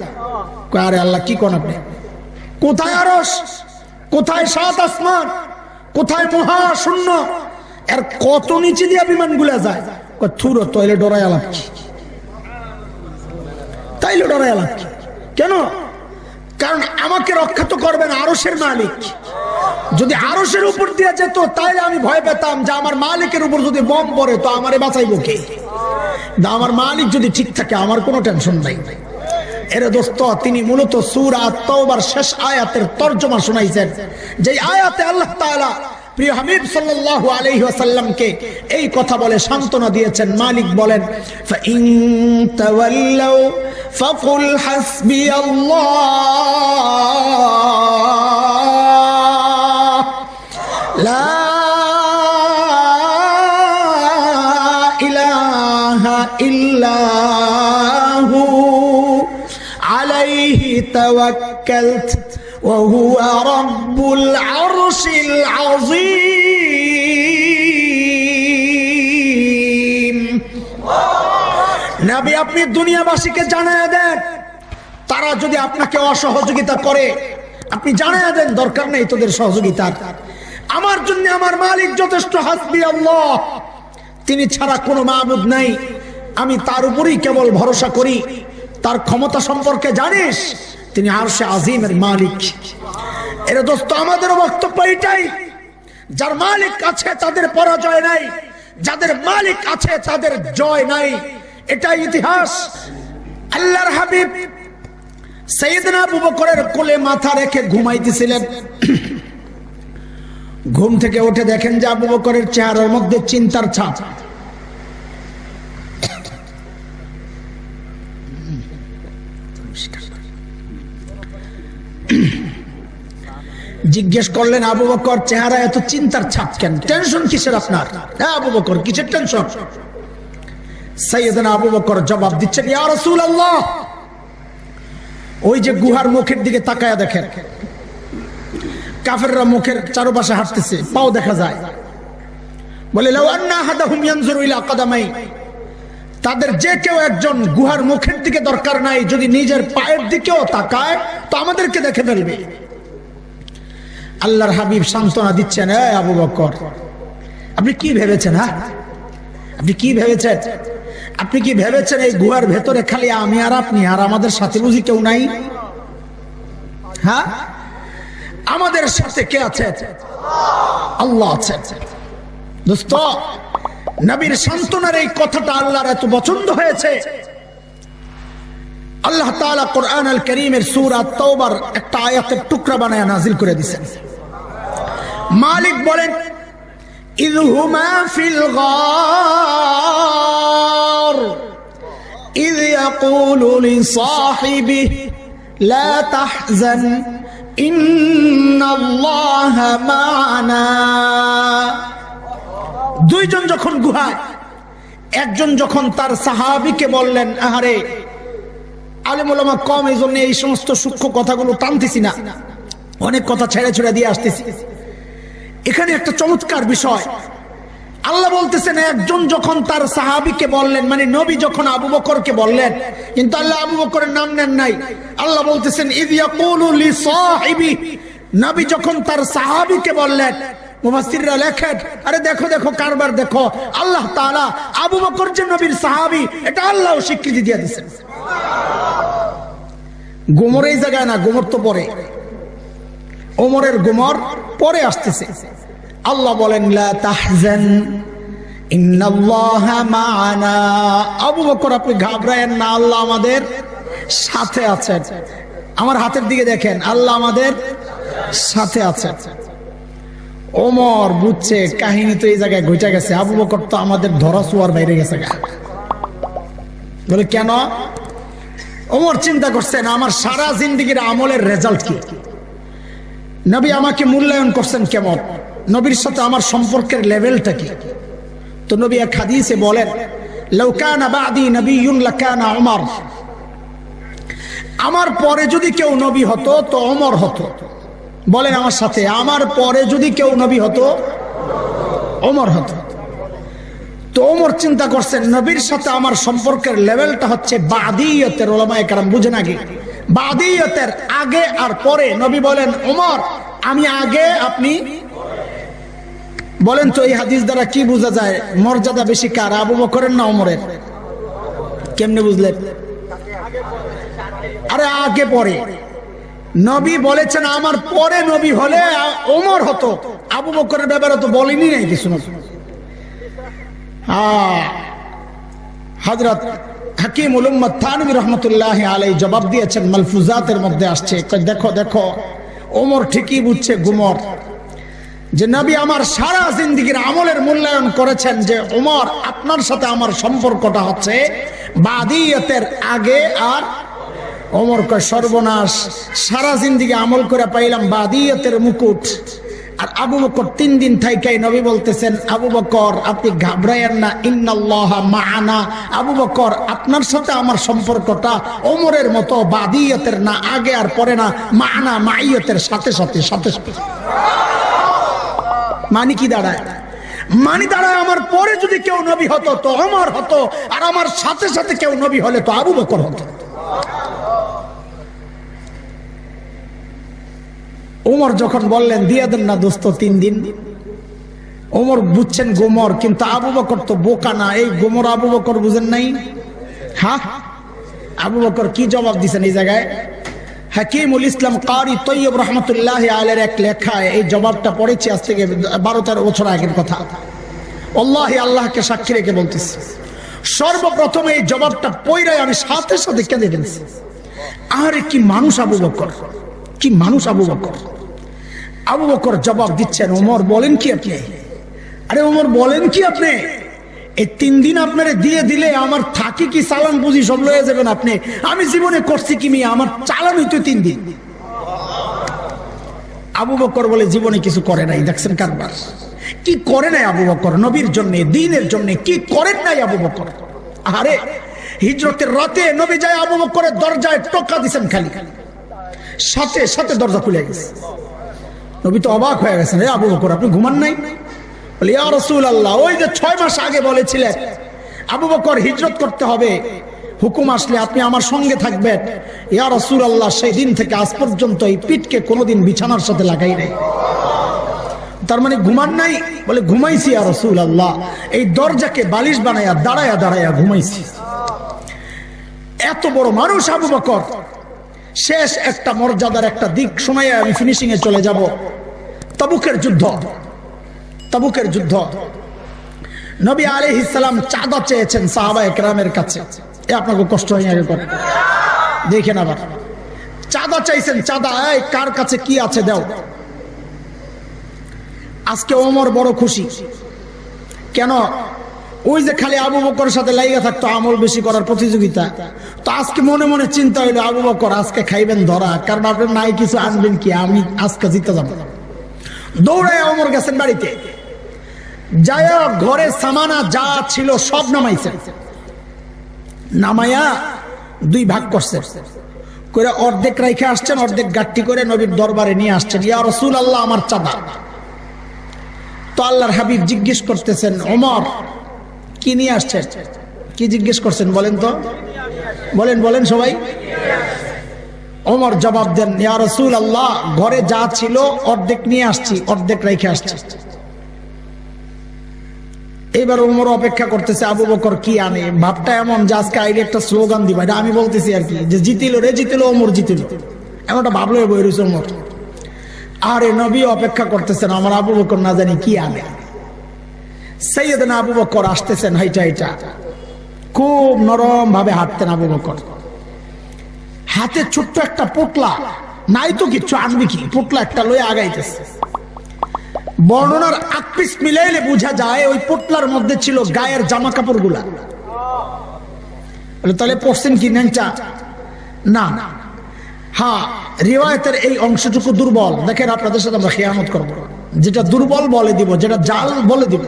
আরে আল্লাহ কি কোন আপনি, কোথায় আরশ, কোথায় সাত আসমান, কোথায় মহাশূন্য, এর কত নিচে দিয়া বিমানগুলা যায়? থুরো তাইলে ডরাই আলাপ কি, তাইলে ডরাই আলাপ কি? কেন? কারণ আমাকে রক্ষা তো করবেন আরশের মালিক। যদি আরশের উপর দিয়ে যেত তাইলে আমি ভয় পেতাম যে আমার মালিকের উপর যদি বম পড়ে তো আমারে বাঁচাইবো কে? আমার মালিক যদি ঠিক থাকে আমার কোনো টেনশন নাই। এর দোস্ত, তিনি মূলত সূরা আত-তাওবার শেষ আয়াতের তরজমা শুনাইছেন, যে আয়াতে আল্লাহ তাআলা প্রিয় হাবিব সাল্লাল্লাহু আলাইহি ওয়াসাল্লামকে এই কথা বলে সান্ত্বনা দিয়েছেন। মালিক বলেন, ফাইন তাওয়াল্লাউ ফাকুল হাসবিয়াল্লাহ লা ইলাহা ইল্লাহু আলাইহি তাওয়াক্কালতু وهو رب العرش العظيم। নবী আপনি দুনিয়াবাসীকে জানায়া দেন, তারা যদি আপনাকে অসহযোগিতা করে আপনি জানায়া দেন, দরকার নেই তোদের সহযোগিতার, আমার জন্য আমার মালিক যথেষ্ট, হাসবি আল্লাহ, তিনি ছাড়া কোনো মাবুদ নাই, আমি তার উপরেই কেবল ভরসা করি। তার ক্ষমতা সম্পর্কে জানিস, তিনি আরশে আজিমের মালিক। এর দোস্ত, আমাদের বক্তব্য এটাই, যার মালিক আছে তাদের পরাজয় নাই, যাদের মালিক আছে তাদের জয় নাই, এটাই ইতিহাস। আল্লাহর হাবিব সাইয়েদনা আবু বকরের কোলে মাথা রেখে ঘুমাইতেছিলেন। ঘুম থেকে উঠে দেখেন যে আবু বকরের চেহারার মধ্যে চিন্তার ছাপ। জিজ্ঞেস করলেন, আবু বকর চেহারা এত চিন্তার ছাপ কেন? টেনশন কিসের আপনার? হ্যাঁ আবু বকর, কিসের টেনশন? সাইয়েদনা আবু বকর জবাব দিচ্ছেন, ইয়া রাসূলুল্লাহ, ওই যে গুহার মুখের দিকে তাকায়া দেখেন, কাফেররা মুখের চারপাশে হাঁটতেছে, পাও দেখা যায়। বলে, লাউ আন্না আহাদাহুম ইয়ানজুরু ইলা কদামাই, তাদের যে কেউ একজন গুহার মুখের দিকে দরকার নাই, যদি নিজের পায়ের দিকেও তাকায় তো আমাদেরকে দেখে ফেলবে। আল্লাহর হাবিব সান্ত্বনা দিচ্ছেন, এই আবু বকর, আপনি কি ভেবেছেন? হ্যাঁ, আপনি কি ভেবেছেন? আপনি কি ভেবেছেন এই গুহার ভেতরে খালি আমি আর আপনি, আর আমাদের সাথে বুঝি কেউ নাই? হ্যাঁ, আমাদের সাথে কে আছে? আল্লাহ আছে। দোস্ত, নবীর সান্ত্বনার এই কথাটা আল্লাহর এত পছন্দ হয়েছে, আল্লাহ তাআলা কোরআন আল কারীমের সূরা আত-তাওবার একটা আয়াতের টুকরা বানায় নাজিল করে দিয়েছেন। মালিক বলেন, ইযহুমা ফিল গার إذ يقول لصاحبه لا تحزن إن الله معنا। দুইজন যখন গুহায়, একজন যখন তার সাহাবীকে বললেন, আহারে আলেম ওলামা কম, এই জন্য এই সমস্ত সূক্ষ্ম কথাগুলো টানতেছি না, অনেক কথা ছেড়ে ছেড়ে দিয়ে আসতেছি। এখানে একটা চমৎকার বিষয়, আল্লাহ বলতেছেন একজন যখন তার সাহাবীকে বললেন, মানে নবী যখন আবু বকরকে বললেন, কিন্তু আল্লাহ আবু বকরের নাম নেন নাই। আল্লাহ বলতেছেন ইয ইয়াকুলু লিসাহিবি, নবী যখন তার সাহাবীকে বললেন। মুফাসসিররা লেখেন, আরে দেখো দেখো কারবার দেখো, আল্লাহ তাআলা আবু বকর যে নবীর সাহাবী, এটা আল্লাহ স্বীকৃতি দিয়ে দিয়েছেন। গোমর এই জায়গায় না, গোমর তো পরে, ওমরের গোমর পরে আসতেছে। আল্লাহ বলেন লা তাহজান ইন্নাল্লাহা মা'ানা, আবু বকর আপনি ঘাবড়ায়েন না, আল্লাহ আমাদের সাথে আছেন। আমার হাতের দিকে দেখেন, আল্লাহ আমাদের সাথে আছেন। ওমর বুঝছে কাহিনী তো এই জায়গায় ঘটে গেছে, আবু বকর তো আমাদের ধরা ছোঁয়ার বাইরে গেছে। বলে কেন? ওমর চিন্তা করছেন আমার সারা জিন্দেগির আমলের রেজাল্ট কি, নবী আমাকে মূল্যায়ন করছেন কেমন, নবীর সাথে আমার সম্পর্কের লেভেলটা কি। তো নবী এক হাদিসে বলেন, লাউ কানা বাদি নবিয়্যুন লাকানা উমর, আমার পরে যদি কেউ নবী হতো তো ওমর হতো। বলেন আমার সাথে, আমার পরে যদি কেউ নবী হতো ওমর হতো। তো ওমর চিন্তা করছেন নবীর সাথে আমার সম্পর্কের লেভেলটা হচ্ছে বাদিয়তের। ওলামায়ে কেরাম বুঝেন আগে, বাদিয়তের আগে আর পরে। নবী বলেন ওমর আমি আগে, আপনি বলেন তো এই হাদিস দ্বারা কি বোঝা যায়, মর্যাদা বেশি কার, আবু বকরের না ওমরের? কেমনে বুঝলেন? আরে আগে পরে। নবী বলেছেন আমার পরে নবী হলে ওমর হতো, আবু বকরের ব্যাপারে তো বলেনি নাই কিছু না। হযরত হাকিমুল উম্মাত থানভী রাহমাতুল্লাহি আলাইহি জবাব দিয়েছেন, মালফুজাতের মধ্যে আসছে, দেখো দেখো ওমর ঠিকই বুঝছে গুমর, যে নবী আমার সারা জিন্দেগির আমলের মূল্যায়ন করেছেন যে ওমর আপনার সাথে আমার সম্পর্কটা হচ্ছে বাদিয়তের আগে আর ওমর কয় সর্বনাশ, সারা জিন্দেগি আমল করে পাইলাম বাদিয়তের মুকুট, আর আবু বকর 3 দিন থাইকাই নবী বলতেছেন আবু বকর আপনি ঘাবড়ায়েন না, ইন্নাল্লাহা মা'ানা, আবু বকর আপনার সাথে আমার সম্পর্কটা ওমরের মতো বাদিয়তের না, আগে আর পরে না, মা'ানা মাইয়তের সাথে সাথে সাথে সাথে। মানে কি দাঁড়ায়? মানে দাঁড়ায় আমার পরে যদি কেউ নবী হতো তো ওমর হতো, আর আমার সাথে সাথে কেউ নবী হলে তো আবু বকর হতো। ওমর যখন বললেন দিয়ে দেন না দোস্ত 3 দিন, ওমর বুঝছেন গোমর, কিন্তু আবু বকর তো বোকা না, এই গোমর আবু বকর বুঝেন নাই। হ্যাঁ, আবু বকর কি জবাব দিচ্ছেন এই জায়গায়? হাকিমুল ইসলাম কারি তৈয়ব রহমতুল্লাহ আলাইহির এক লেখায় এই জবাবটা পড়েছি, আজ থেকে 12-13 বছর আগের কথা। আল্লাহি আল্লাহকে সাক্ষী রেখে বলতেছি, সর্বপ্রথম এই জবাবটা পড়াই আমি সাথে সাথে কেঁদে ফেলছি। আরে কি মানুষ আবু বকর, কি মানুষ আবু বকর। আবু বকর জবাব দিচ্ছেন, ওমর বলেন কি আপনি? আরে ওমর বলেন কি আপনি? এই 3 দিন আপনারে দিয়ে দিলে আমার থাকি কি সালাম বুঝি সব লয়ে যাবেন আপনি? আমি জীবনে করছি কি মিয়া, আমার চালান হইতো 3 দিন। আবু বকর বলে জীবনে কিছু করে নাই। দেখছেন কারবার, কি করে নাই আবু বকর নবীর জন্য, দ্বীনের জন্য কি করেন নাই আবু বকর। আরে হিজরতের রাতে নবী যায় আবু বকরের দরজায় টোকা দিবেন, খালি সাথে সাথে দরজা খুলে গেছে। নবী তো অবাক হয়ে গেছেন, রে আবু বকর আপনি ঘুমান নাই? বলে ইয়া রাসূলুল্লাহ, ওই যে 6 মাস আগে বলেছিলেন আবু বকর হিজরত করতে হবে, হুকুম আসলে আপনি আমার সঙ্গে থাকবেন। ইয়া রাসূলুল্লাহ, সেই দিন থেকে আজ পর্যন্ত এই পিঠকে কোনোদিন বিছানার সাথে লাগাই নাই। তার মানে ঘুমান নাই? বলে ঘুমাইছি ইয়া রাসূলুল্লাহ, এই দরজাকে বালিশ বানায়া দাঁড়ায়া দাঁড়ায়া ঘুমাইছি। এত বড় মানুষ আবু বকর। শেষ একটা মর্যাদার একটা দিক শোনায় আমি ফিনিশিং এ চলে যাব। তাবুকের যুদ্ধ, তাবুকের যুদ্ধ। নবী আলাইহিস সালাম চাঁদা চেয়েছেন সাহাবায়ে কেরামের কাছে। এ আপনাকে কষ্ট হয়ে আগে করে দেখেন, আবার চাঁদা চাইছেন, চাঁদা, এই কার কাছে কি আছে দাও। আজকে ওমর বড় খুশি, কেন? ওই যে খালি আবু বকরের সাথে লাইগা থাকতো আমল বেশি করার প্রতিযোগিতা। তো আজকে মনে মনে চিন্তা হইলো আবু বকর আজকে খাইবেন ধরা, কারণ আপনার নাই কিছু আনবেন কি, আমি আজকে জিতে যাবো। দৌড়ায় ওমর গেছেন বাড়িতে, যায়া ঘরে সামানা যা ছিল সব নামাইছেন, নামাইয়া দুই ভাগ করছেন করে অর্ধেক রাইখে আসছেন, অর্ধেক গাট্টি করে নবীর দরবারে নিয়ে আসছেন। ইয়া রাসূলুল্লাহ আমার চাঁদা। তো আল্লাহর হাবিব জিজ্ঞেস করতেছেন ওমর কি নিয়ে আসছেন, কি জিজ্ঞেস করছেন বলেন তো, বলেন বলেন সবাই। ওমর জবাব দেন ইয়া রাসূলুল্লাহ ঘরে যা ছিল অর্ধেক নিয়ে আসছি, অর্ধেক রেখে আসছি। এবার ওমর অপেক্ষা করতেছে আবু বকর কি আনে। ভাবটা এমন যে আজকে আইলে একটা স্লোগান দিবা, এটা আমি বলতেছি আর কি, যে জিতিল রে জিতিল, ওমর জিতিল, এমনটা ভাবলো বই রয়েছে ওমর। আরে নবী অপেক্ষা করতেছেন আমার আবু বকর না জানি কি আনে। সাইয়েদনা আবু বকর আসতেছেন হাইটা হাইটা, খুব নরম ভাবে হাঁটতেন আবু বকর, হাতে ছোট্ট একটা পোটলা, নাই তো কিছু আনবি কি, পোটলা একটা লয়ে আগাইতেছে। বর্ণনার আকপিস মিলাইলে বোঝা যায় ওই পোটলার মধ্যে ছিল গায়ের জামা কাপড় গুলা। তাহলে পড়ছেন কি ন্যাংচা না? হ্যাঁ, রিওয়ায়াতের এই অংশটুকু দুর্বল। দেখেন আপনাদের সাথে আমরা খেয়ানত করবো, যেটা দুর্বল বলে দিব, যেটা জাল বলে দিব।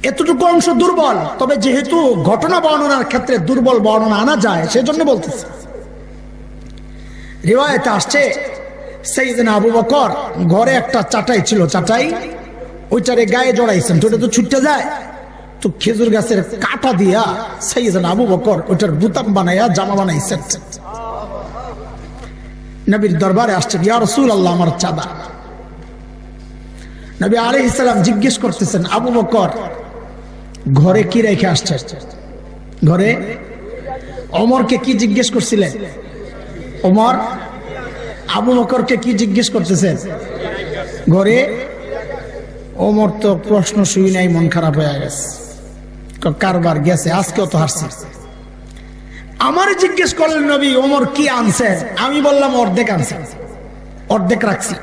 এতটুকু অংশ দুর্বল, তবে যেহেতু ঘটনা বর্ণনার ক্ষেত্রে দুর্বল বর্ণনা আনা যায় সেজন্য বলতেছে। রিওয়ায়াতে আসছে সাইয়েদনা আবু বকর ঘরে একটা চাটাই ছিল, চাটাই ওইটারে গায়ে জড়াইছেন, তো ওটা তো ছুটতে যায়, তো খেজুর গাছের কাটা দিয়া সাইয়েদনা আবু বকর ওইটার বুতাম বানাইয়া জামা বানাইছেন। নবীর দরবারে আসছেন ইয়া রাসূলুল্লাহ আমার চাঁদা। নবী আলাইহিস সালাম জিজ্ঞেস করতেছেন আবু বকর ঘরে কি রেখে আসছে? ঘরে ওমরকে কি জিজ্ঞেস করছিলেন? ওমর আবু বকরকে কি জিজ্ঞেস করতেছেন? ঘরে। ওমর তো প্রশ্ন শুই নাই, মন খারাপ হয়ে গেছে, কারবার গেছে, আজকেও তো হারছি। আমার জিজ্ঞেস করলেন নবী ওমর কি আনছেন, আমি বললাম অর্ধেক আনছেন, অর্ধেক রাখছি।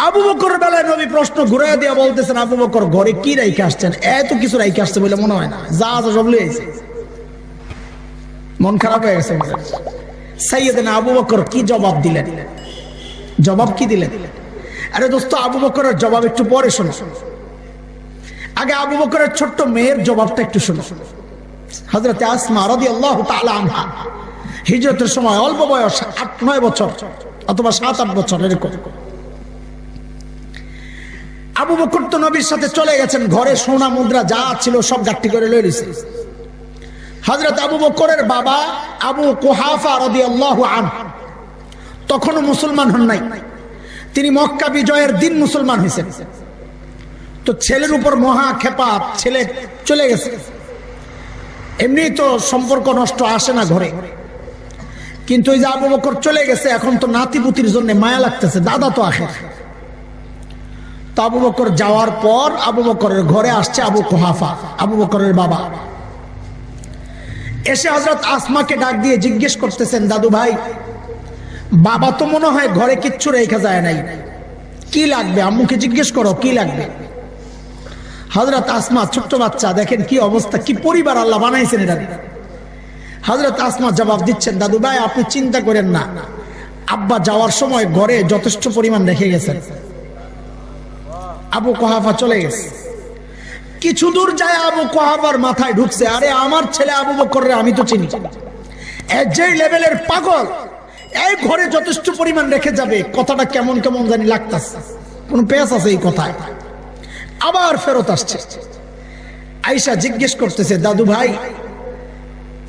আবু বকরের বেলায় নবী প্রশ্ন ঘুরাইয়া দিয়া বলতেছেন আবু বকর ঘরে কি রাইখে আসছেন? এত কিছু রাইখে আসছে বলে মনে হয় না, যা আছে সব লইছে। মন খারাপ হয়ে গেছে। সাইয়েদনা আবু বকর কি জবাব দিলেন? জবাব কি দিলেন? আরে দোস্ত আবু বকরের জবাব একটু পরে শোনো, আগে আবু বকরের ছোট্ট মেয়ের জবাবটা একটু শোনো। হযরত আসমা রাদিয়াল্লাহু তাআলা আনহা হিজরতের সময় অল্প বয়স, 8-9 বছর অথবা 7-8 বছর এরকম। আবু বকর তো নবীর সাথে চলে গেছেন, ঘরে সোনা মুদ্রা যা ছিল সব গাট্টি করে লয়ে নিয়েছে। হযরত আবু বকরের বাবা আবু কুহাফা রাদিয়াল্লাহু আনহু তখনও মুসলমান হন নাই, তিনি মক্কা বিজয়ের দিন মুসলমান হয়েছেন। তো ছেলের উপর মহা খেপা, ছেলে চলে গেছে, এমনি তো সম্পর্ক নষ্ট আসে না ঘরে, কিন্তু ওই যে আবু বকর চলে গেছে, এখন তো নাতিপুতির জন্য মায়া লাগতেছে, দাদা তো আখের। তো আবু বকর যাওয়ার পর আবু বকরের ঘরে আসছে আবু কুহাফা, আবু বকরের বাবা। এসে হযরত আসমাকে ডাক দিয়ে জিজ্ঞেস করতেছেন দাদু ভাই বাবা তো মনে হয় ঘরে কিচ্ছু রেখে যায় নাই, কি লাগবে? আম্মুকে জিজ্ঞেস করো কি লাগবে। হযরত আসমা ছোট্ট বাচ্চা, দেখেন কি অবস্থা, কি পরিবার আল্লাহ বানাইছেন এরা। হযরত আসমা জবাব দিচ্ছেন দাদু ভাই আপনি চিন্তা করেন না, আব্বা যাওয়ার সময় ঘরে যথেষ্ট পরিমাণ রেখে গেছেন। আবু কুহাফা চলে গেছে, কিছু দূর যায় আবু কুহাফার মাথায় ঢুকছে, আরে আমার ছেলে আবু বকররে আমি তো চিনি, যে লেভেলের পাগল, এই ঘরে যথেষ্ট পরিমাণ রেখে যাবে, কথাটা কেমন কেমন জানি লাগতাছে, কোন পেশ আছে এই কথায়। আবার ফেরত আসছে, আয়েশা জিজ্ঞেস করতেছে দাদু ভাই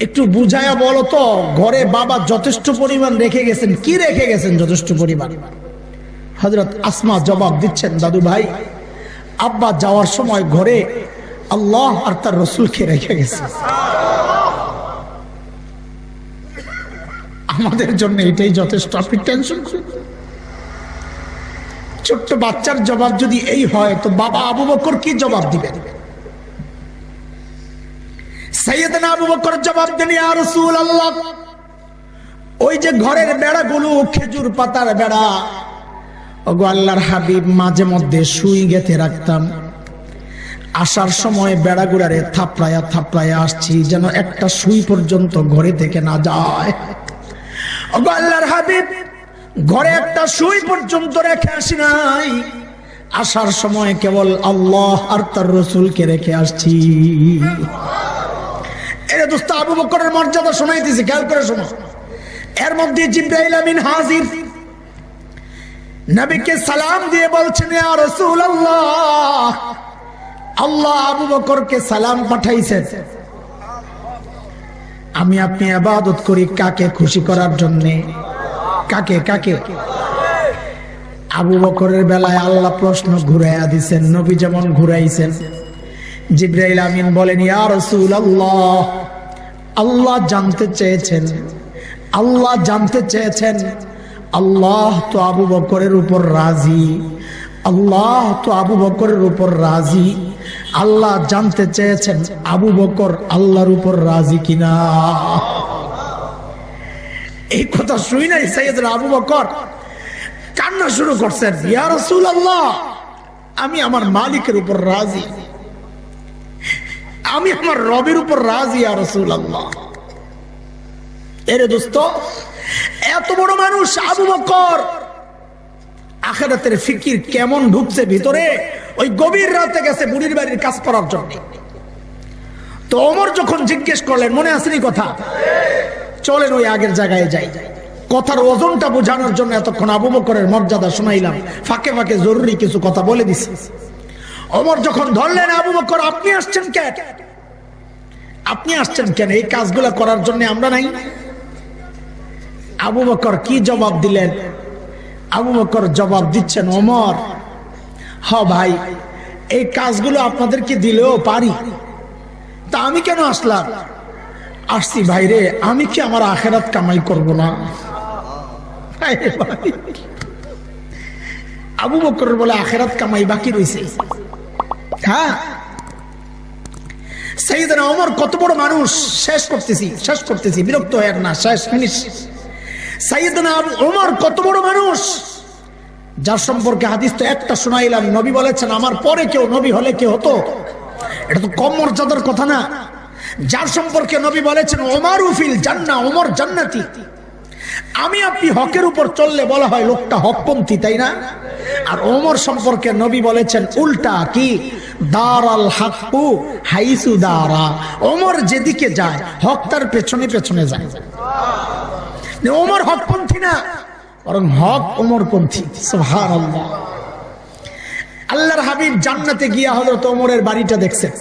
একটু বুঝায়া বলো তো ঘরে বাবা যথেষ্ট পরিমাণ রেখে গেছেন, কি রেখে গেছেন যথেষ্ট পরিমাণ? হযরত আসমা জবাব দিচ্ছেন দাদু ভাই আব্বা যাওয়ার সময় ঘরে আল্লাহ আর তার রাসূলকে রেখে গেছে। আমাদের জন্য এটাই যথেষ্ট, আপনি টেনশন করুন। ছোট্ট বাচ্চার জবাব যদি এই হয় তো বাবা আবু বকর কি জবাব দিবেন? সাইয়েদনা আবু বকর জবাব দেন ইয়া রাসূলুল্লাহ ওই যে ঘরের বেড়াগুলো খেজুর পাতার বেড়া, ওগো আল্লাহর হাবিব মাঝে মধ্যে সুই গেঁথে রাখতাম, আসার সময় বেড়াগুড়ারে থাপড়ায়া থাপড়ায়া আসছি, যেন একটা সুই পর্যন্ত ঘরে থেকে না যায়। ওগো আল্লাহর হাবিব, ঘরে একটা সুই পর্যন্ত রেখে আসি নাই, আসার সময় কেবল আল্লাহ আর তার রাসূলকে রেখে আসছি। এর দোস্ত আবু বকরের মর্যাদা শোনাইতেছি, খেয়াল করে শোনো। এর মধ্যে জিবরাইল আমিন হাজির, নবীকে সালাম দিয়ে বলছেন, ইয়া রাসূলুল্লাহ, আল্লাহ আবু বকরকে সালাম পাঠাইছেন। আমি আপনি ইবাদত করি কাকে খুশি করার জন্য? কাকে? কাকে? আবু বকরের বেলায় আল্লাহ প্রশ্ন ঘুরাইয়া দিছেন, নবী যেমন ঘুরাইছেন। জিবরাইল আমিন বলেন, ইয়া রাসূলুল্লাহ, আল্লাহ জানতে চেয়েছেন, আল্লাহ জানতে চেয়েছেন, আল্লাহ তো আবু বকরের উপর রাজি, আল্লাহ তো আবু বকরের উপর রাজি। আল্লাহ জানতে চেয়েছেন আবু বকর আল্লাহর উপর রাজি কিনা। এই কথা শুই নাই সাইয়েদনা আবু বকর কান্না শুরু করছেন, ইয়া রাসূলুল্লাহ, আমি আমার মালিকের উপর রাজি, আমি আমার রবের উপর রাজি ইয়া রাসূলুল্লাহ। এরে দোস্ত, এত বড় মানুষ আবু বকর, আখিরাতের ফিকির কেমন ঢুকছে ভিতরে। ওই গভীর রাতে গেছে বুড়ির বাড়ির কাজ করার জন্য। তো ওমর যখন জিজ্ঞেস করলেন, মনে আসেনি কথা, চলেন ওই আগের জায়গায় যাই। কথার ওজনটা বোঝানোর জন্য এতক্ষণ আবু বকরের মর্যাদা শোনাইলাম, ফাঁকে ফাঁকে জরুরি কিছু কথা বলে দিছি। ওমর যখন ধরলেন, আবু বকর আপনি আসছেন কেন? আপনি আসছেন কেন? এই কাজগুলো করার জন্য আমরা নাই? আবু বকর কি জবাব দিলেন? আবু বকর জবাব দিচ্ছেন, ওমর, হ ভাই, এই কাজগুলো আপনাদেরকে দিলেও পারি, তা আমি কেন আসলাম? আসছি ভাই রে, আমি কি আমার আখিরাত কামাই করব না? আবু বকর বলে, আখিরাত কামাই বাকি রয়েছে। হ্যাঁ, সাইয়েদনা ওমর কত বড় মানুষ। শেষ করতেছি, বিরক্ত হয় না, শেষ ফিনিশ। সাইয়েদনা ওমর কত বড় মানুষ, যার সম্পর্কে হাদিস তো একটা শোনাইলাম, নবী বলেছেন আমার পরে কেউ নবী হলে কে হতো? এটা তো কম মর্যাদার কথা না। যার সম্পর্কে নবী বলেছেন ওমরু ফিল জান্নাহ, ওমর জান্নাতি। আমি আপনি হকের উপর চললে বলা হয় লোকটা হকপন্থী, তাই না? আর ওমর সম্পর্কে নবী বলেছেন উল্টা, কি? দারাল হাক্কু হাইসু দারা, ওমর যেদিকে যায় হক তার পেছনে পেছনে যায়। ওমর হকপন্থী না, বরং হক ওমরপন্থী। সুবহানাল্লাহ। আল্লাহর হাবিব জান্নাতে গিয়া হযরত ওমরের বাড়িটা দেখছেন।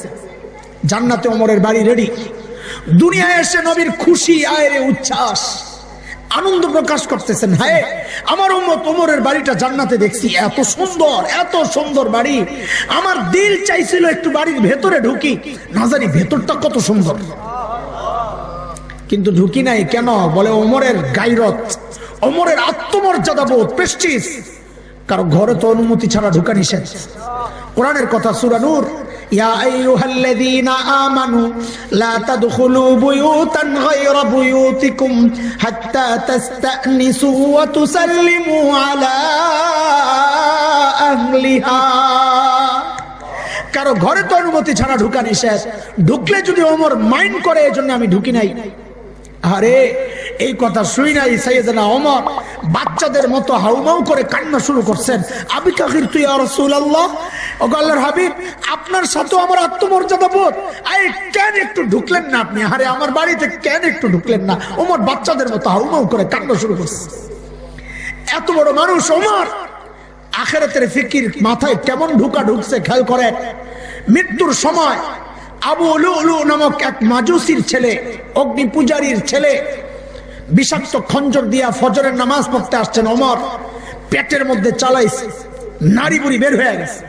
জান্নাতে ওমরের বাড়ি রেডি। দুনিয়ায় এসে নবীর খুশি, আয়েরে উচ্ছ্বাস, আনন্দ প্রকাশ করতেছেন, হ্যাঁ আমার উম্মত ওমরের বাড়িটা জান্নাতে দেখছি, এত সুন্দর, এত সুন্দর বাড়ি। আমার দিল চাইছিল একটু বাড়ির ভেতরে ঢুকি, না জানি ভেতরটা কত সুন্দর, কিন্তু ঢুকি নাই। কেন? বলে ওমরের গায়রত, ওমরের আত্মমর্যাদা বোধ, প্রেস্টিজ। কারণ ঘরে তো অনুমতি ছাড়া ঢুকা নিষেধ। কোরআনের কথা, সূরা নূর, ইয়া আইয়ুহাল্লাযীনা আমানু লা তাদখুলু বুয়ুতান গায়রা বুয়ুতিকুম হাত্তা তাস্তানিসু ওয়া তুসাল্লিমু আলা আহলিহা। কারো ঘরে তো অনুমতি ছাড়া ঢুকা নিষেধ, ঢুকলে যদি ওমর মাইন্ড করে, এজন্য আমি ঢুকি নাই। আরে এই কথা শুই নাই সাইয়েদনা ওমর বাচ্চাদের মতো হাউমাউ করে কান্না শুরু করছেন, আবি কাগির তুই ইয়া রাসূলুল্লাহ, ও আল্লাহর হাবিব, আপনার সাথে আমার আত্মমর্যাদা বোধ, আরে কেন একটু ঢুকলেন না আপনি? আরে আমার বাড়িতে কেন একটু ঢুকলেন না? ওমর বাচ্চাদের মতো হাউমাউ করে কান্না শুরু করছে। এত বড় মানুষ ওমর, আখিরাতের ফিকির মাথায় কেমন ঢুকছে খেয়াল করে। মৃত্যুর সময় আবু লুলু নামক এক মাজুসির ছেলে, অগ্নি পূজারীর ছেলে, বিষাক্ত খঞ্জর দিয়া ফজরের নামাজ পড়তে আসছেন। ওমর পেটের মধ্যে চালাইছে, নাড়ি বুড়ি বের হয়ে গেছে।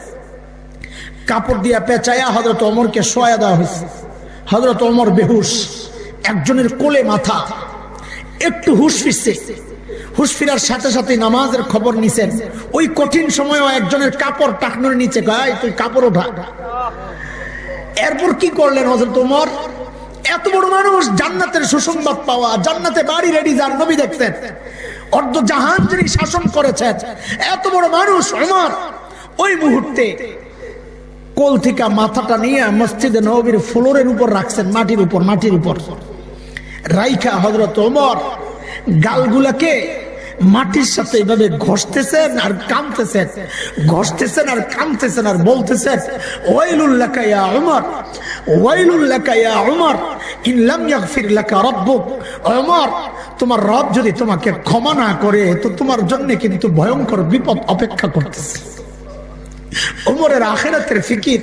কাপড় দিয়া পেঁচাইয়া হযরত ওমরকে শোয়া দেওয়া হয়েছে। হযরত ওমর বেহুশ, একজনের কোলে মাথা, একটু হুশ ফিরছে। হুশ ফিরার সাথে সাথে নামাজের খবর নিছেন। ওই কঠিন সময়ও একজনের কাপড় টাকনোর নিচে, গায় তুই কাপড় ওঠা। এরপর কি করলেন হযরত ওমর? এত বড় মানুষ, জান্নাতের সুসংবাদ পাওয়া, জান্নাতে বাড়ি রেডি, যার নবী দেখতেন, অর্ধ জাহান যিনি শাসন করেছেন, এত বড় মানুষ ওমর, ওই মুহূর্তে কোল থেকে মাথাটা নিয়ে মসজিদে নববীর ফ্লোরের উপর রাখছেন, মাটির উপর রাইখা হযরত ওমর গালগুলাকে মাটির সাথে এইভাবে ঘষতেছেন আর কাঁদতেছেন আর বলতেছেন, ওয়াইলুল লাকা ইয়া উমর, ওয়াইলুল লাকা ইয়া উমর, ইন লাম ইয়াগফির লাকা রাব্বুক। ওমর, তোমার রব যদি তোমাকে ক্ষমা না করে তো তোমার জন্য কিন্তু ভয়ঙ্কর বিপদ অপেক্ষা করতেছে। ওমরের আখিরাতের ফিকির।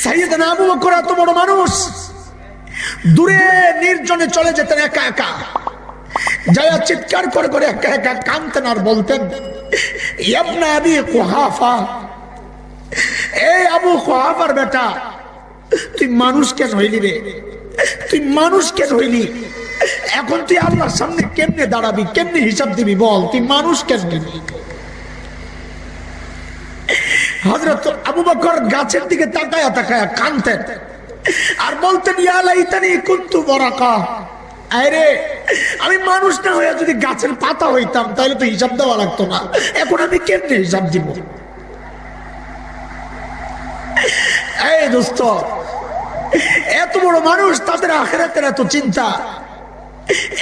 সাইয়েদনা আবু বকর এত বড় মানুষ, দূরে নির্জনে চলে যেতেন একা একা, যায়া চিৎকার করে একা একা কাঁদতেন আর বলতেন, ইবনে আবি কুহাফা, এই আবু কুহাফার বেটা, তুই মানুষ কেন হইলি রে? তুই মানুষ কেন হইলি? এখন তুই আল্লাহর সামনে কেমনে দাঁড়াবি, কেমনে হিসাব দিবি বল? তুই মানুষ কেন হইলি? হযরত আবু বকর গাছের দিকে তাকায়া কাঁদতেন আর বলতেন, ইয়া লাইতানি কুনতু বারাকা, আরে আমি মানুষ না হয়ে যদি গাছের পাতা হইতাম তাহলে তো হিসাব দেওয়া লাগতো না, এখন আমি কেমনে হিসাব দিব? এই দোস্ত, এত বড় মানুষ, তাদের আখিরাতের এত চিন্তা।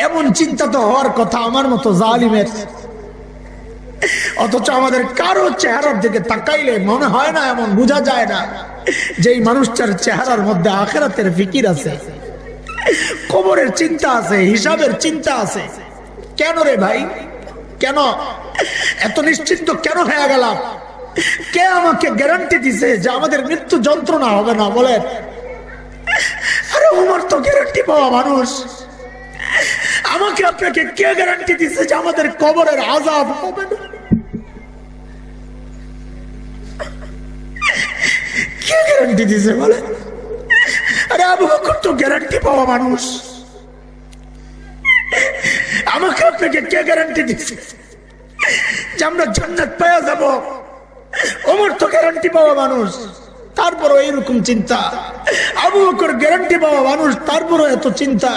এমন চিন্তা তো হওয়ার কথা আমার মতো জালিমের, অথচ আমাদের কারো চেহারার দিকে তাকাইলে মনে হয় না, এমন বোঝা যায় না যে এই মানুষটার চেহারার মধ্যে আখিরাতের ফিকির আছে, কবরের চিন্তা আছে, হিসাবের চিন্তা আছে। কেন রে ভাই, কেন এত নিশ্চিন্ত কেন হয়ে গেলাম? কে আমাকে গ্যারান্টি দিছে যে আমাদের মৃত্যু যন্ত্রণা হবে না? বলেন। আরে ওমর তো গ্যারান্টি পাওয়া মানুষ, আমাকে আপনাকে কে গ্যারান্টি দিছে যে আমাদের কবরের আযাব হবে না? কে গ্যারান্টি দিছে বলেন? আরে আবু বকর তো গ্যারান্টি পাওয়া মানুষ, আমাকে আপনাকে কে গ্যারান্টি দিছে যে আমরা জান্নাত পেয়ে যাব? ওমর তো গ্যারান্টি পাওয়া মানুষ, তারপরও এইরকম চিন্তা। আবু বকর গ্যারান্টি পাওয়া মানুষ, তারপরও এত চিন্তা।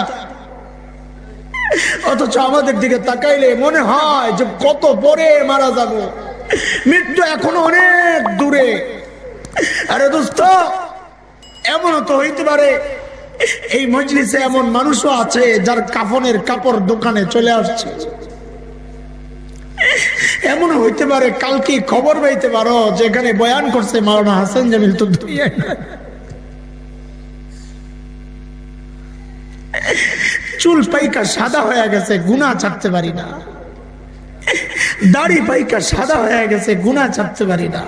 অথচ আমাদের দিকে তাকাইলে মনে হয় যে কত পরে মারা যাব, মৃত্যু এখনো অনেক দূরে। আরে দোস্ত, এমনও তো হইতে পারে এই মজলিসে এমন মানুষও আছে যার কাফনের কাপড় দোকানে চলে আসছে। এমনও হইতে পারে কালকে খবর পাইতে পারো যেখানে বয়ান করছে মাওলানা হাসান জামিল তো দুনিয়ায় নাই। চুল পাইকা সাদা হয়ে গেছে, গুনাহ ছাড়তে পারি না। দাড়ি পাইকা সাদা হয়ে গেছে, গুনাহ ছাড়তে পারি না।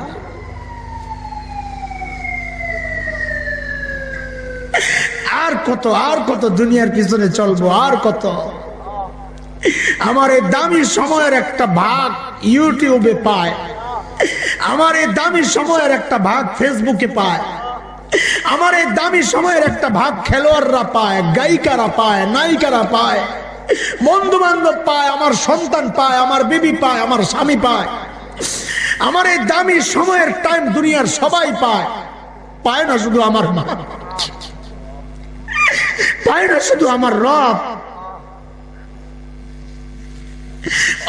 আর কত দুনিয়ার পিছনে চলবো, আর কত? আমার এই দামি সময়ের একটা ভাগ ইউটিউবে পায়, আমার এই দামি সময়ের একটা ভাগ ফেসবুকে পায়, আমার এই দামি সময়ের একটা ভাগ খেলোয়াড়রা পায়, গায়িকারা পায়, নায়িকারা পায়, বন্ধু বান্ধব পায়, আমার সন্তান পায়, আমার বিবি পায়, আমার স্বামী পায়। আমার এই দামি সময়ের টাইম দুনিয়ার সবাই পায়। পায় না শুধু আমার মা, পায় না শুধু আমার রব,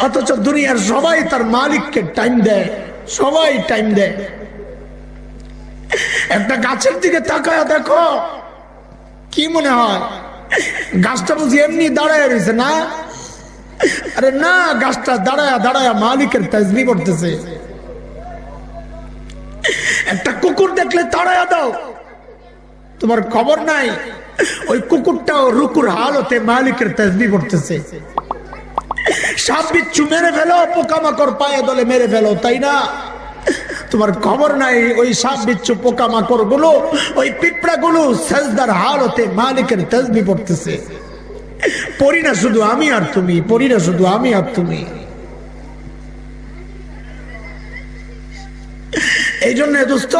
অথচ দুনিয়ার সবাই তার মালিককে টাইম দেয়, সবাই টাইম দেয়। একটা গাছের দিকে তাকায় দেখো, কি মনে হয় গাছটা বুঝি এমনি দাঁড়ায় রয়েছে না? আরে না, গাছটা দাঁড়ায় মালিকের তাসবিহ করতেছে। একটা কুকুর দেখলে তাড়ায়া দাও, তোমার খবর নাই ওই কুকুরটাও রুকুর হালতে মালিকের তাসবিহ করতেছে। সাপ বিচ্ছু মেরে ফেলো, পোকামাকড় পায়ে দলে মেরে ফেলো, তাই না? তোমার খবর নাই ওই সাপ বিচ্ছু পোকামাকড় গুলো, ওই পিঁপড়া গুলো সাজদার হালতে মালিকের তাসবিহ পড়তেছে। পড়ি না শুধু আমি আর তুমি, পড়ি না শুধু আমি আর তুমি। এই জন্য দোস্ত,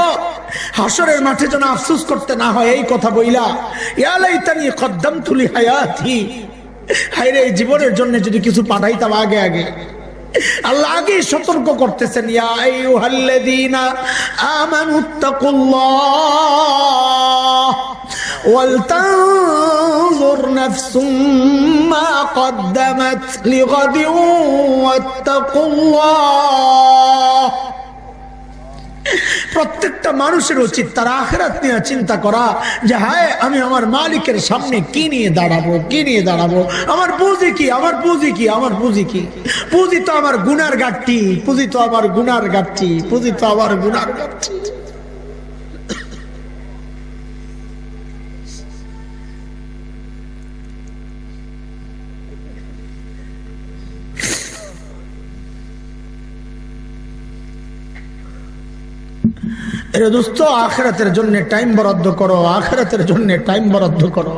হাসরের মাঠে যেন আফসোস করতে না হয় এই কথা বইলা, ইয়া লাইতানি কদ্দামতু লিহায়াতি, হায়রে এই জীবনের জন্য যদি কিছু পাঠাইতাম আগে আগে। আল্লাহ আগে সতর্ক করতেছেন, ইয়া আইয়ুহাল্লাযীনা আমানুত্তাকুল্লাহ ওয়াল তানজুর নাফসুম মা কদ্দামাত লিগাদিন ওয়াত্তাকুল্লাহ। প্রত্যেকটা মানুষের উচিত তার আখিরাত নিয়ে চিন্তা করা যে হায় আমি আমার মালিকের সামনে কি নিয়ে দাঁড়াবো, কি নিয়ে দাঁড়াবো, আমার পুঁজি কি, আমার পুঁজি কি, আমার পুঁজি কি। পুঁজি তো আমার গুনার ঘাটতি, পুঁজি তো আমার গুনার ঘাটতি, পুঁজি তো আমার গুনার ঘাটতি। এরে দোস্ত, আখিরাতের জন্য টাইম বরাদ্দ করো, আখিরাতের জন্য টাইম বরাদ্দ করো,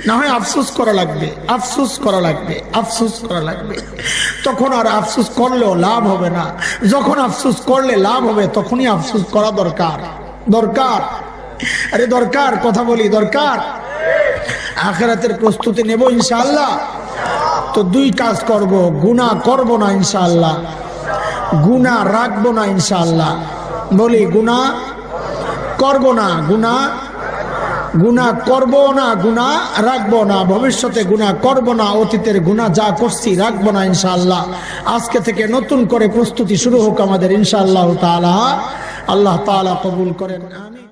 না হয় আফসোস করা লাগবে, আফসোস করা লাগবে, আফসোস করা লাগবে। তখন আর আফসোস করলেও লাভ হবে না। যখন আফসোস করলে লাভ হবে তখনই আফসোস করা দরকার, দরকার, আরে দরকার, কথা বলি দরকার। আখিরাতের প্রস্তুতি নেব ইনশাআল্লাহ। তো দুই কাজ করব, গুনাহ করব না ইনশাআল্লাহ, গুনাহ রাখবো না ইনশাআল্লাহ। বলি গুনাহ করব না, গুনাহ করব না, গুনাহ রাখবো না, ভবিষ্যতে গুনাহ করব না, অতীতের গুনাহ যা করছি রাখবো না ইনশাআল্লাহ। আজকে থেকে নতুন করে প্রস্তুতি শুরু হোক আমাদের ইনশাআল্লাহ তাআলা। আল্লাহ তাআলা কবুল করেন, আমিন।